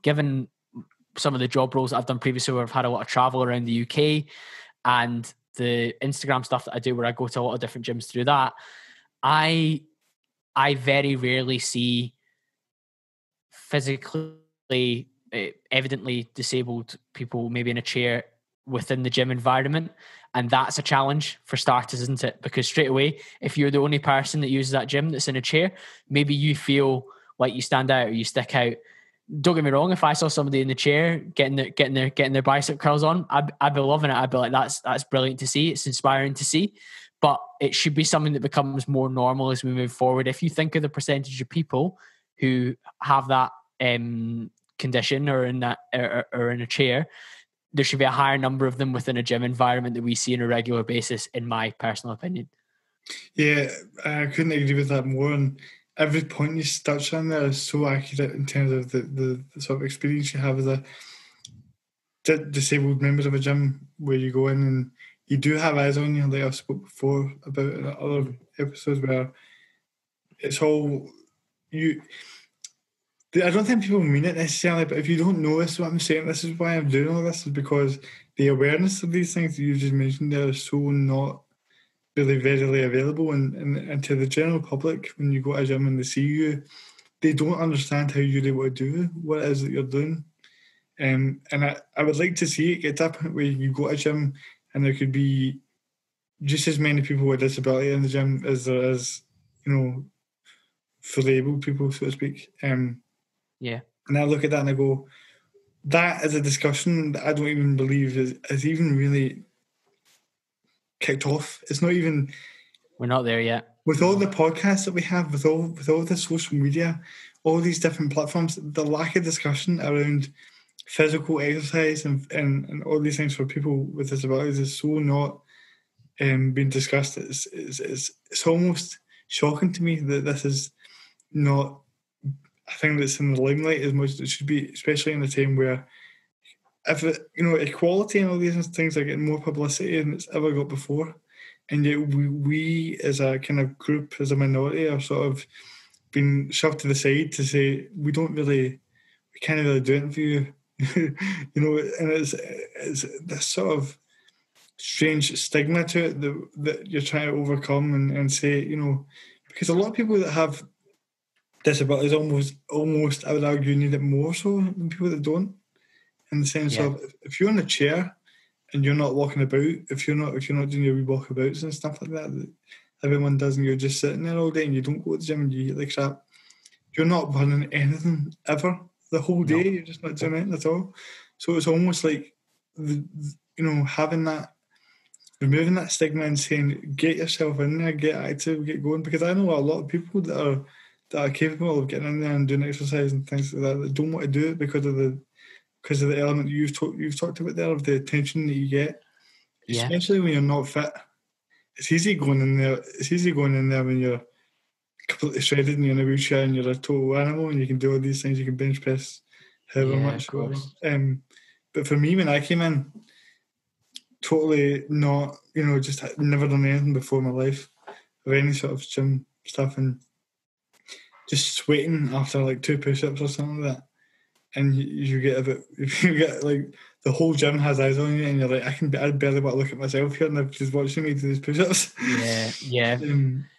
given some of the job roles that I've done previously where I've had a lot of travel around the UK and the Instagram stuff that I do where I go to a lot of different gyms to do that, I I very rarely see physically, evidently disabled people maybe in a chair within the gym environment. And that's a challenge for starters, isn't it? Because straight away, if you're the only person that uses that gym that's in a chair, maybe you feel like you stand out or you stick out. Don't get me wrong, if I saw somebody in the chair getting their bicep curls on, I'd be loving it. I'd be like, that's brilliant to see. It's inspiring to see. But it should be something that becomes more normal as we move forward. If you think of the percentage of people who have that condition or in that or in a chair, there should be a higher number of them within a gym environment that we see on a regular basis, in my personal opinion. Yeah, I couldn't agree with that more. And every point you touch on there is so accurate in terms of the sort of experience you have as a disabled member of a gym, where you go in and you do have eyes on you, like I've spoke before about in other episodes, where it's all you. I don't think people mean it necessarily, but if you don't know, this is what I'm saying. This is why I'm doing all this, is because the awareness of these things that you just mentioned there is so not really readily available, and to the general public, when you go to a gym and they see you, they don't understand how you're able to do what it is that you're doing. And I would like to see it get to a point where you go to a gym and there could be just as many people with disability in the gym as there is, fully able people, so to speak. Yeah. And I look at that and I go, that is a discussion that I don't even believe is even really kicked off. It's not even... We're not there yet. With all the podcasts that we have, with all the social media, all these different platforms, the lack of discussion around physical exercise and all these things for people with disabilities is so not being discussed. It's almost shocking to me that this is not a thing that's in the limelight as much as it should be, especially in a time where equality and all these things are getting more publicity than it's ever got before. And yet we as a kind of group, as a minority, are sort of being shoved to the side to say we can't really do it for you. And it's this sort of strange stigma to it that you're trying to overcome and say, because a lot of people that have disabilities almost I would argue need it more so than people that don't, in the sense of if you're in a chair and you're not walking about, if you're not doing your wee walkabouts and stuff like that everyone does, and you're just sitting there all day and you don't go to the gym and you eat like crap, you're not running anything ever the whole day. No. You're just not doing anything at all. So it's almost like having that, removing that stigma and saying get yourself in there, get active, get going, because I know a lot of people that are capable of getting in there and doing exercise and things like that don't want to do it because of the element you've talked about there, of the attention that you get, especially when you're not fit. It's easy going in there when you're completely shredded and you're in a wheelchair and you're a total animal and you can do all these things. You can bench press however much. But for me, when I came in, totally not, just had never done anything before in my life of any sort of gym stuff, and just sweating after like 2 push-ups or something like that. And you get like the whole gym has eyes on you, and you're like, I barely want to look at myself here, and they're just watching me do these push-ups. Yeah.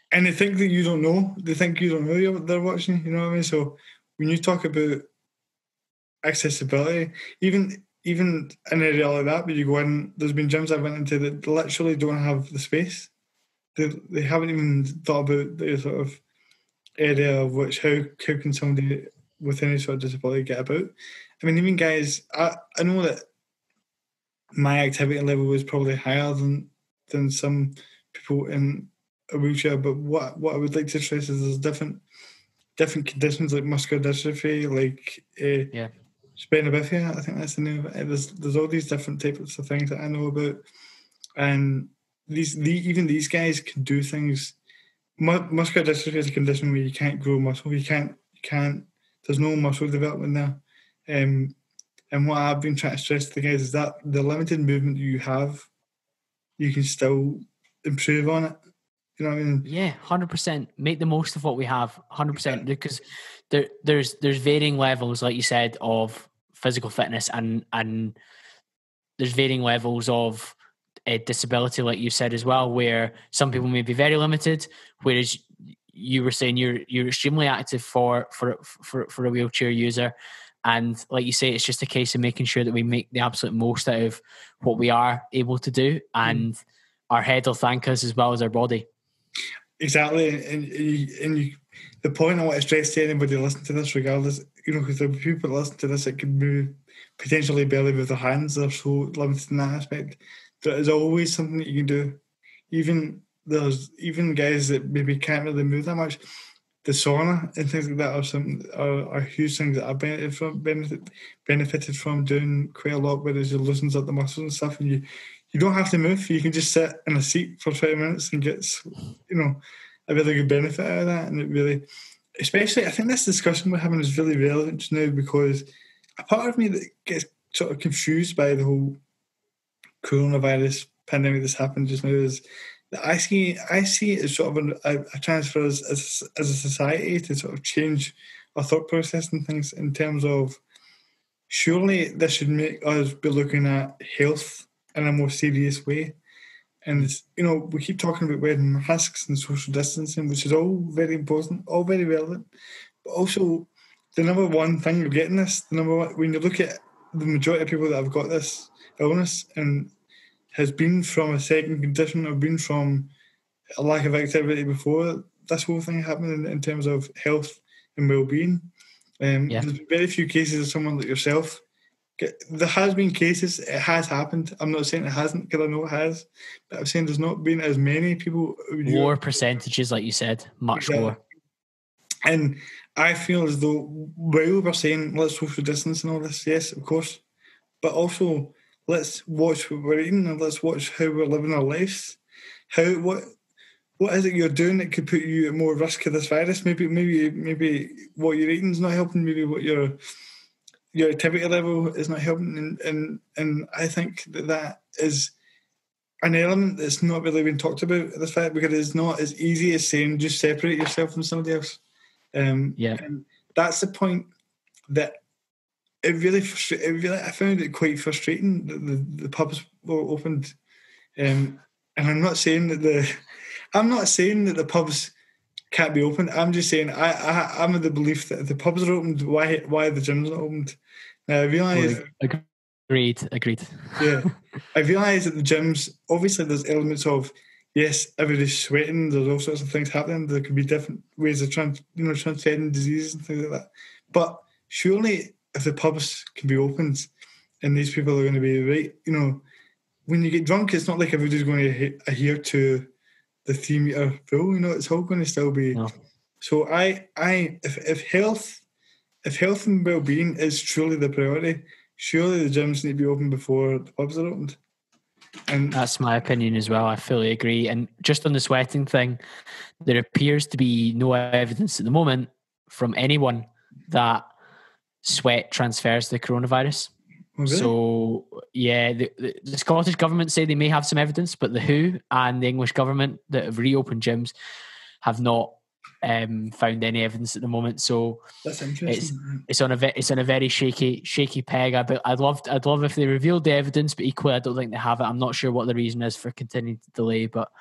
And they think that you don't know. They think you don't know they're watching. You know what I mean? So when you talk about accessibility, even in an area like that, where you go in, there's been gyms I've went into that literally don't have the space. They haven't even thought about the sort of area of which how can somebody with any sort of disability get about. I mean, even guys, I know that my activity level was probably higher than some people in a wheelchair, but what I would like to stress is there's different conditions like muscular dystrophy, like spina bifida, I think that's the name of it. There's all these different types of things that I know about, and even these guys can do things. Muscular dystrophy is a condition where you can't grow muscle. You can't. There's no muscle development there. And what I've been trying to stress to the guys is that the limited movement you have, you can still improve on it. You know what I mean? Yeah, 100%. Make the most of what we have, 100%. Because there's varying levels, like you said, of physical fitness, and there's varying levels of disability, like you said as well, where some people may be very limited, whereas you were saying you're extremely active for a wheelchair user, and like you say, it's just a case of making sure that we make the absolute most out of what we are able to do, and our head will thank us as well as our body. Exactly, and the point I want to stress to anybody listening to this, regardless, because the people that listen to this, it could move potentially barely with their hands. They're so limited in that aspect. There is always something that you can do. There's guys that maybe can't really move that much. The sauna and things like that are huge things that I've benefited from doing quite a lot. Whereas it loosens up the muscles and stuff, and you don't have to move. You can just sit in a seat for 20 minutes and get a really good benefit out of that. And it really, especially, I think this discussion we're having is really relevant just now, because a part of me that gets sort of confused by the whole coronavirus pandemic that's happened just now is that I see it as sort of a chance for us as a society to sort of change our thought process and things, in terms of, surely this should make us be looking at health in a more serious way. And we keep talking about wearing masks and social distancing, which is all very important, all very relevant. But also, the number one thing you're getting this, when you look at the majority of people that have got this illness and has been from a second condition or been from a lack of activity before this whole thing happened in terms of health and well-being. There's very few cases of someone like yourself. There has been cases, it has happened. I'm not saying it hasn't, because I know it has, but I'm saying there's not been as many people. Lower percentages, like you said, much lower. And I feel as though, while we're saying let's social distance and all this, yes, of course, but also let's watch what we're eating and let's watch how we're living our lives. What is it you're doing that could put you at more risk of this virus? Maybe what you're eating is not helping. Maybe what your activity level is not helping. And I think that is an element that's not really been talked about at this fact, because it's not as easy as saying just separate yourself from somebody else. And that's the point that I found it quite frustrating that the pubs were opened. And I'm not saying that the pubs can't be opened. I'm just saying I'm of the belief that if the pubs are opened, why the gyms not opened? Now I realise. Agreed. Yeah, I realise that the gyms, obviously, there's elements of, yes, everybody's sweating. There's all sorts of things happening. There could be different ways of transmitting diseases and things like that. But surely, if the pubs can be opened, and these people are going to be right, when you get drunk, it's not like everybody's going to adhere to the 3 meter rule. It's all going to still be. No. So if health and well-being is truly the priority, surely the gyms need to be open before the pubs are opened. And that's my opinion as well. I fully agree. And just on the sweating thing, there appears to be no evidence at the moment from anyone that sweat transfers the coronavirus. Oh, really? So, yeah, the Scottish government say they may have some evidence, but the WHO and the English government that have reopened gyms have not found any evidence at the moment. So that's interesting. It's on a very shaky peg. I'd love if they revealed the evidence, but equally I don't think they have it. I'm not sure what the reason is for continuing to delay, but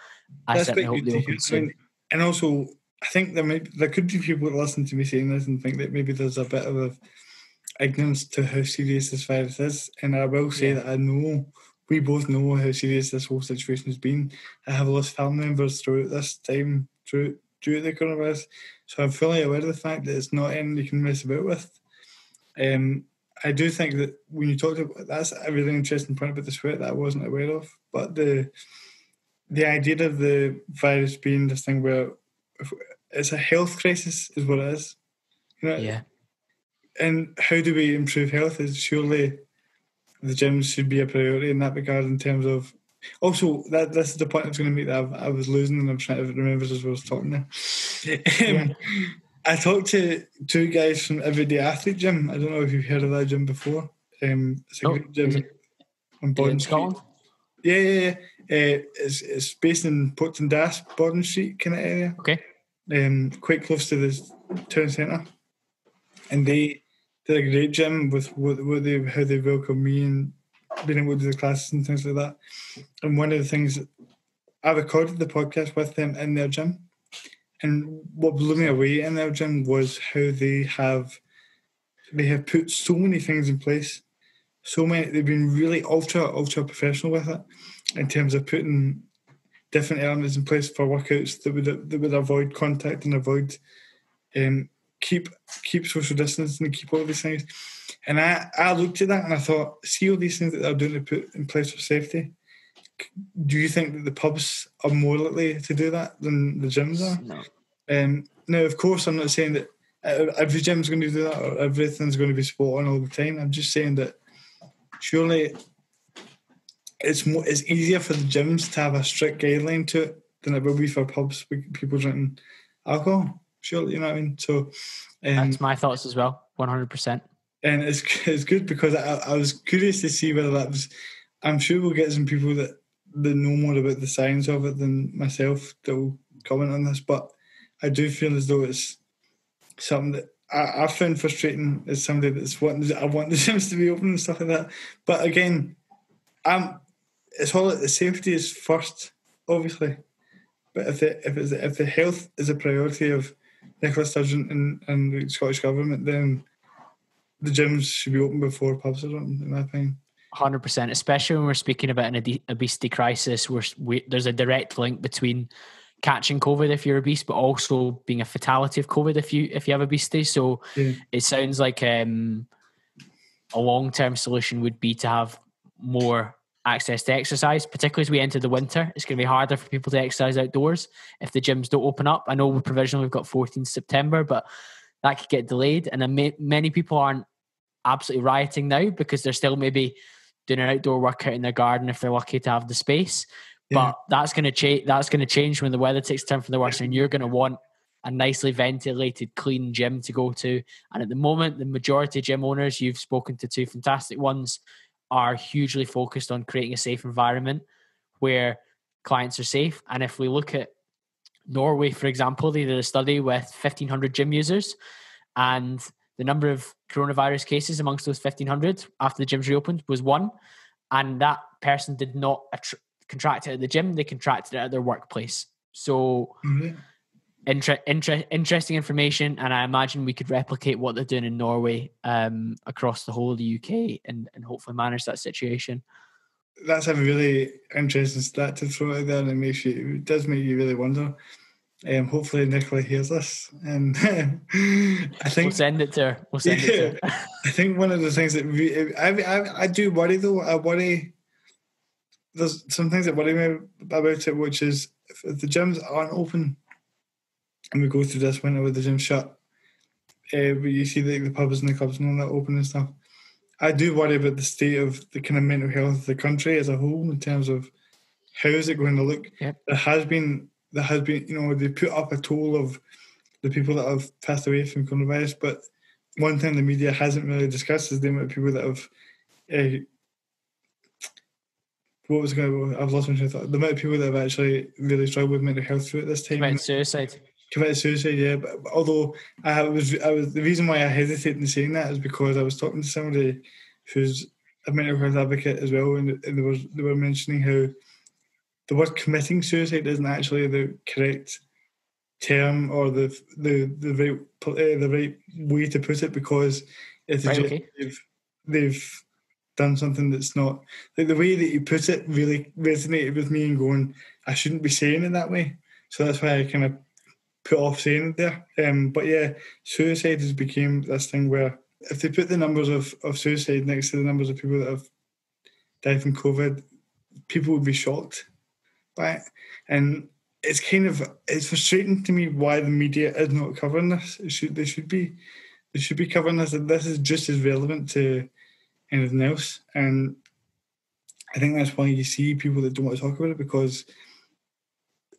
I certainly hope they open soon. And also, I think there could be people that listen to me saying this and think that maybe there's a bit of ignorance to how serious this virus is. And I will say that we both know how serious this whole situation has been. I have lost family members throughout this time due to the coronavirus, so I'm fully aware of the fact that it's not anything you can mess about with. I do think that when you talked about, that's a really interesting point about the sweat that I wasn't aware of, but the idea of the virus being this thing where it's a health crisis is what it is. Yeah. And how do we improve health? Is surely the gyms should be a priority in that regard, in terms of. Also, this is the point I was going to make that I was losing, and I'm trying to remember as I was talking there. I talked to 2 guys from Everyday Athlete Gym. I don't know if you've heard of that gym before. It's a great gym on Borden Street. Scotland? Yeah. It's based in Portland Das, Borden Street kind of area. Okay. Quite close to the town centre. And they're a great gym with how they welcome me and being able to do the classes and things like that. And one of the things, I recorded the podcast with them in their gym, And what blew me away in their gym was how they have put so many things in place. They've been really ultra professional with it in terms of putting different elements in place for workouts that would avoid contact and avoid keep social distancing and keep all these things. And I looked at that and I thought, see all these things that they're doing to put in place for safety. Do you think that the pubs are more likely to do that than the gyms are? No. Now, of course, I'm not saying that every gym's going to do that or everything's going to be spot on all the time. I'm just saying that surely it's easier for the gyms to have a strict guideline to it than it will be for pubs with people drinking alcohol. Surely, you know what I mean? So that's my thoughts as well, 100%. And it's good because I was curious to see whether that was. I'm sure we'll get some people that know more about the science of it than myself that will comment on this, but I do feel as though it's something that I found frustrating as somebody I want the gyms to be open and stuff like that. But again, it's all the safety is first, obviously. But if the health is a priority of Nicola Sturgeon and the Scottish Government, then the gyms should be open before pubs are open, in my opinion. 100%, especially when we're speaking about an obesity crisis, there's a direct link between catching COVID if you're obese, but also being a fatality of COVID if you have obesity. So It sounds like a long-term solution would be to have more access to exercise, particularly as we enter the winter. It's going to be harder for people to exercise outdoors if the gyms don't open up. I know provisionally we've got 14th September, but that could get delayed. And then many people aren't absolutely rioting now because they're still maybe doing an outdoor workout in their garden if they're lucky to have the space. Yeah. But that's going to change when the weather takes a turn for the worse, and you're going to want a nicely ventilated, clean gym to go to. And at the moment, the majority of gym owners, you've spoken to two fantastic ones, are hugely focused on creating a safe environment where clients are safe. And if we look at Norway, for example, they did a study with 1,500 gym users, and the number of coronavirus cases amongst those 1,500 after the gyms reopened was 1. And that person did not contract it at the gym, they contracted it at their workplace. So interesting information. And I imagine we could replicate what they're doing in Norway across the whole of the UK and hopefully manage that situation. That's a really interesting stat to throw out there, and it does make you really wonder. Hopefully Nicola hears us, and I think we'll send it to her. I think one of the things that I do worry though. I worry. There's some things that worry me about it, which is if the gyms aren't open, and we go through this winter with the gym shut, but you see the pubs and the clubs and all that open and stuff. I do worry about the state of the kind of mental health of the country as a whole in terms of how is it going to look. Yep. There has been, they put up a toll of the people that have passed away from coronavirus, but one thing the media hasn't really discussed is the amount of people that have, I've lost my train of thought. The amount of people that have actually really struggled with mental health throughout this time. Committed suicide, yeah. But although the reason why I hesitate in saying that is because I was talking to somebody who's a mental health advocate as well, and they were mentioning how the word committing suicide isn't actually the correct term or the right way to put it, because it's they've done something that's not like the way that you put it really resonated with me, and going, I shouldn't be saying it that way. So that's why I kind of put off saying it there. But yeah, suicide has become this thing where if they put the numbers of suicide next to the numbers of people that have died from COVID, people would be shocked by it. And it's frustrating to me why the media is not covering this. They should be covering this, and this is just as relevant to anything else. And I think that's why you see people that don't want to talk about it, because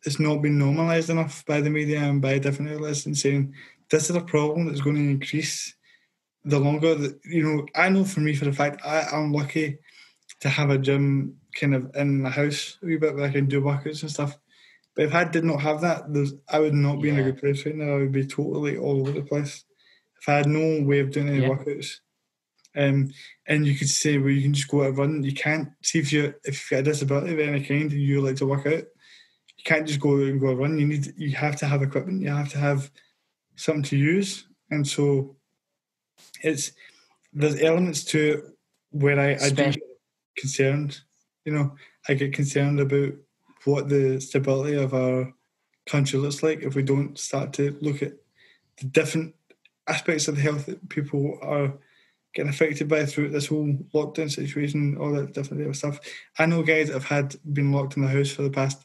it's not been normalised enough by the media and by different outlets, and saying this is a problem that's going to increase the longer that, I know for me, for the fact, I'm lucky to have a gym kind of in the house a wee bit where I can do workouts and stuff. But if I did not have that, I would not be in a good place right now. I would be totally all over the place if I had no way of doing any workouts. And you could say, well, you can just go out and run. You can't. See, if you've got a disability of any kind and you like to work out, you can't just go out and go run. You have to have equipment. You have to have something to use, and so there's elements to it where I do get concerned. I get concerned about what the stability of our country looks like if we don't start to look at the different aspects of the health that people are getting affected by through this whole lockdown situation, all that different type of stuff. I know guys that have been locked in the house for the past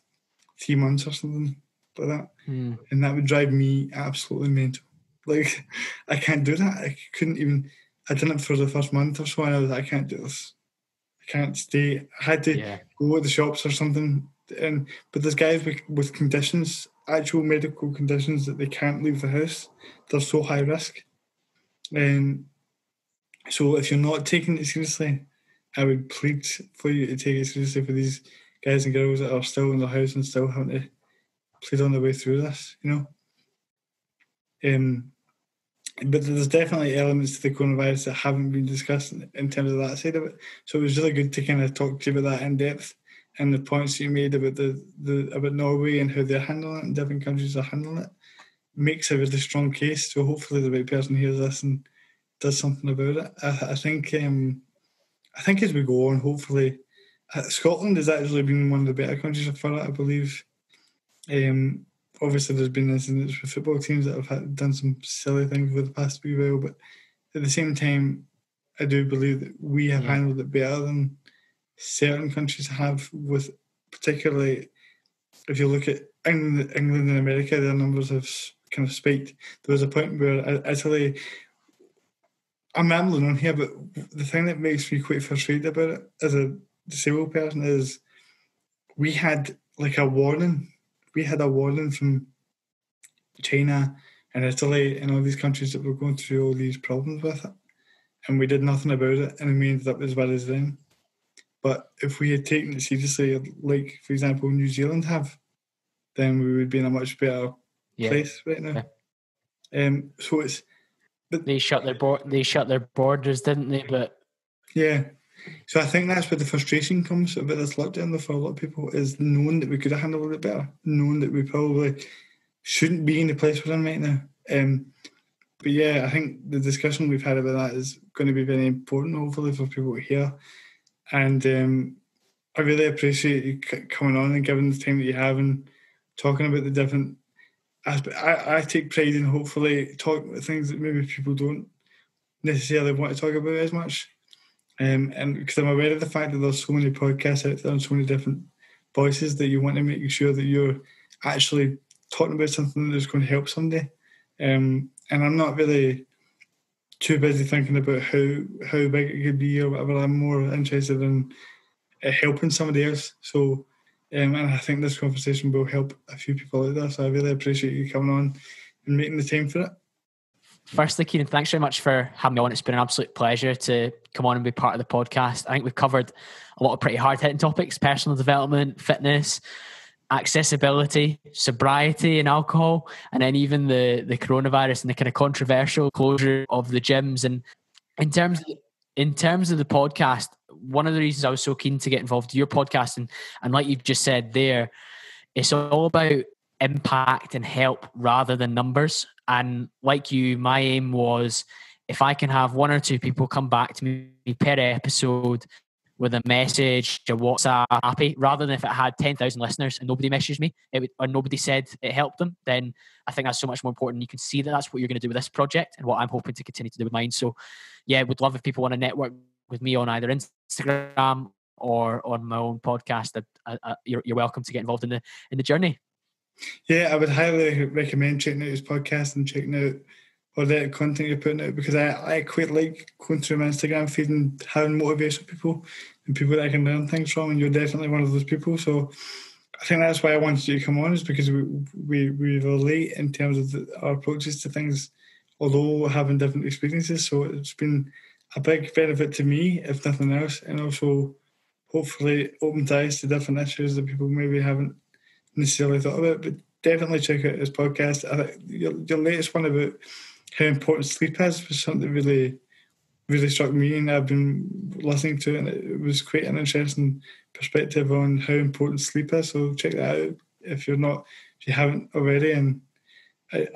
3 months or something like that, and that would drive me absolutely mental. Like, I can't do that. I couldn't even. I did it for the first month or so, and I was like, I can't do this. I can't stay. I had to go to the shops or something. But there's guys with conditions, actual medical conditions, that they can't leave the house. They're so high risk. And so if you're not taking it seriously, I would plead for you to take it seriously for these guys and girls that are still in their house and still having to plead on their way through this, But there's definitely elements to the coronavirus that haven't been discussed in terms of that side of it. So it was really good to kind of talk to you about that in depth, and the points you made about about Norway and how they're handling it and different countries are handling it makes a really strong case. So hopefully the right person hears this and does something about it. I think as we go on, hopefully, Scotland has actually been one of the better countries for it, I believe. Obviously, there's been incidents with football teams that have done some silly things over the past wee while, but at the same time, I do believe that we have handled it better than certain countries have, with particularly if you look at England and America, their numbers have kind of spiked. There was a point where Italy, I'm rambling on here, but the thing that makes me quite frustrated about it as a disabled person is we had like a warning. We had a warning from China and Italy and all these countries that were going through all these problems with it, and we did nothing about it, and we ended up as bad as them. But if we had taken it seriously, like, for example, New Zealand have, then we would be in a much better place right now. So it's... But they shut their borders, didn't they? But yeah. So I think that's where the frustration comes about this lockdown for a lot of people, is knowing that we could have handled it better, knowing that we probably shouldn't be in the place we're in right now. But yeah, I think the discussion we've had about that is going to be very important, hopefully, for people to hear. And I really appreciate you coming on and giving the time that you have and talking about the different aspects. I take pride in hopefully talking about things that maybe people don't necessarily want to talk about as much. And because I'm aware of the fact that there's so many podcasts out there and so many different voices, that you want to make sure that you're actually talking about something that's going to help somebody. And I'm not really too busy thinking about how big it could be or whatever. I'm more interested in helping somebody else. So, and I think this conversation will help a few people out there. So I really appreciate you coming on and making the time for it. Firstly, Kieran, thanks very much for having me on. It's been an absolute pleasure to come on and be part of the podcast. I think we've covered a lot of pretty hard-hitting topics: personal development, fitness, accessibility, sobriety and alcohol, and then even the coronavirus and the kind of controversial closure of the gyms. And in terms of the podcast, one of the reasons I was so keen to get involved in your podcast, and like you've just said there, it's all about impact and help rather than numbers. And like you, my aim was, if I can have one or two people come back to me per episode with a message, a WhatsApp, happy, rather than if it had 10,000 listeners and nobody messaged me or nobody said it helped them, then I think that's so much more important. You can see that that's what you're going to do with this project and what I'm hoping to continue to do with mine. So yeah, would love if people want to network with me on either Instagram or on my own podcast. You're welcome to get involved in the journey. Yeah, I would highly recommend checking out his podcast and checking out all the content you're putting out, because I quite like going through my Instagram feed and having motivational people and people that I can learn things from, and you're definitely one of those people. So I think that's why I wanted you to come on, is because we relate in terms of our approaches to things, although having different experiences. So it's been a big benefit to me, if nothing else, and also hopefully opened eyes to different issues that people maybe haven't necessarily thought about. But definitely check out his podcast. I think your latest one about how important sleep is was something that really struck me, and I've been listening to it, and it was quite an interesting perspective on how important sleep is. So check that out. if you haven't already. And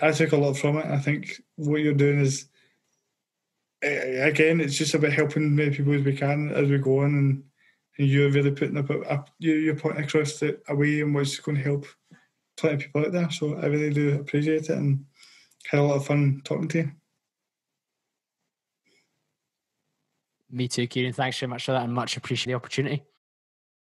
I took a lot from it. I think what you're doing is, again, it's just about helping many people as we can as we go on, and you're really putting your point across a way in which is going to help plenty of people out there. So I really do appreciate it, and had a lot of fun talking to you. Me too, Kieran. Thanks very much for that, and much appreciate the opportunity.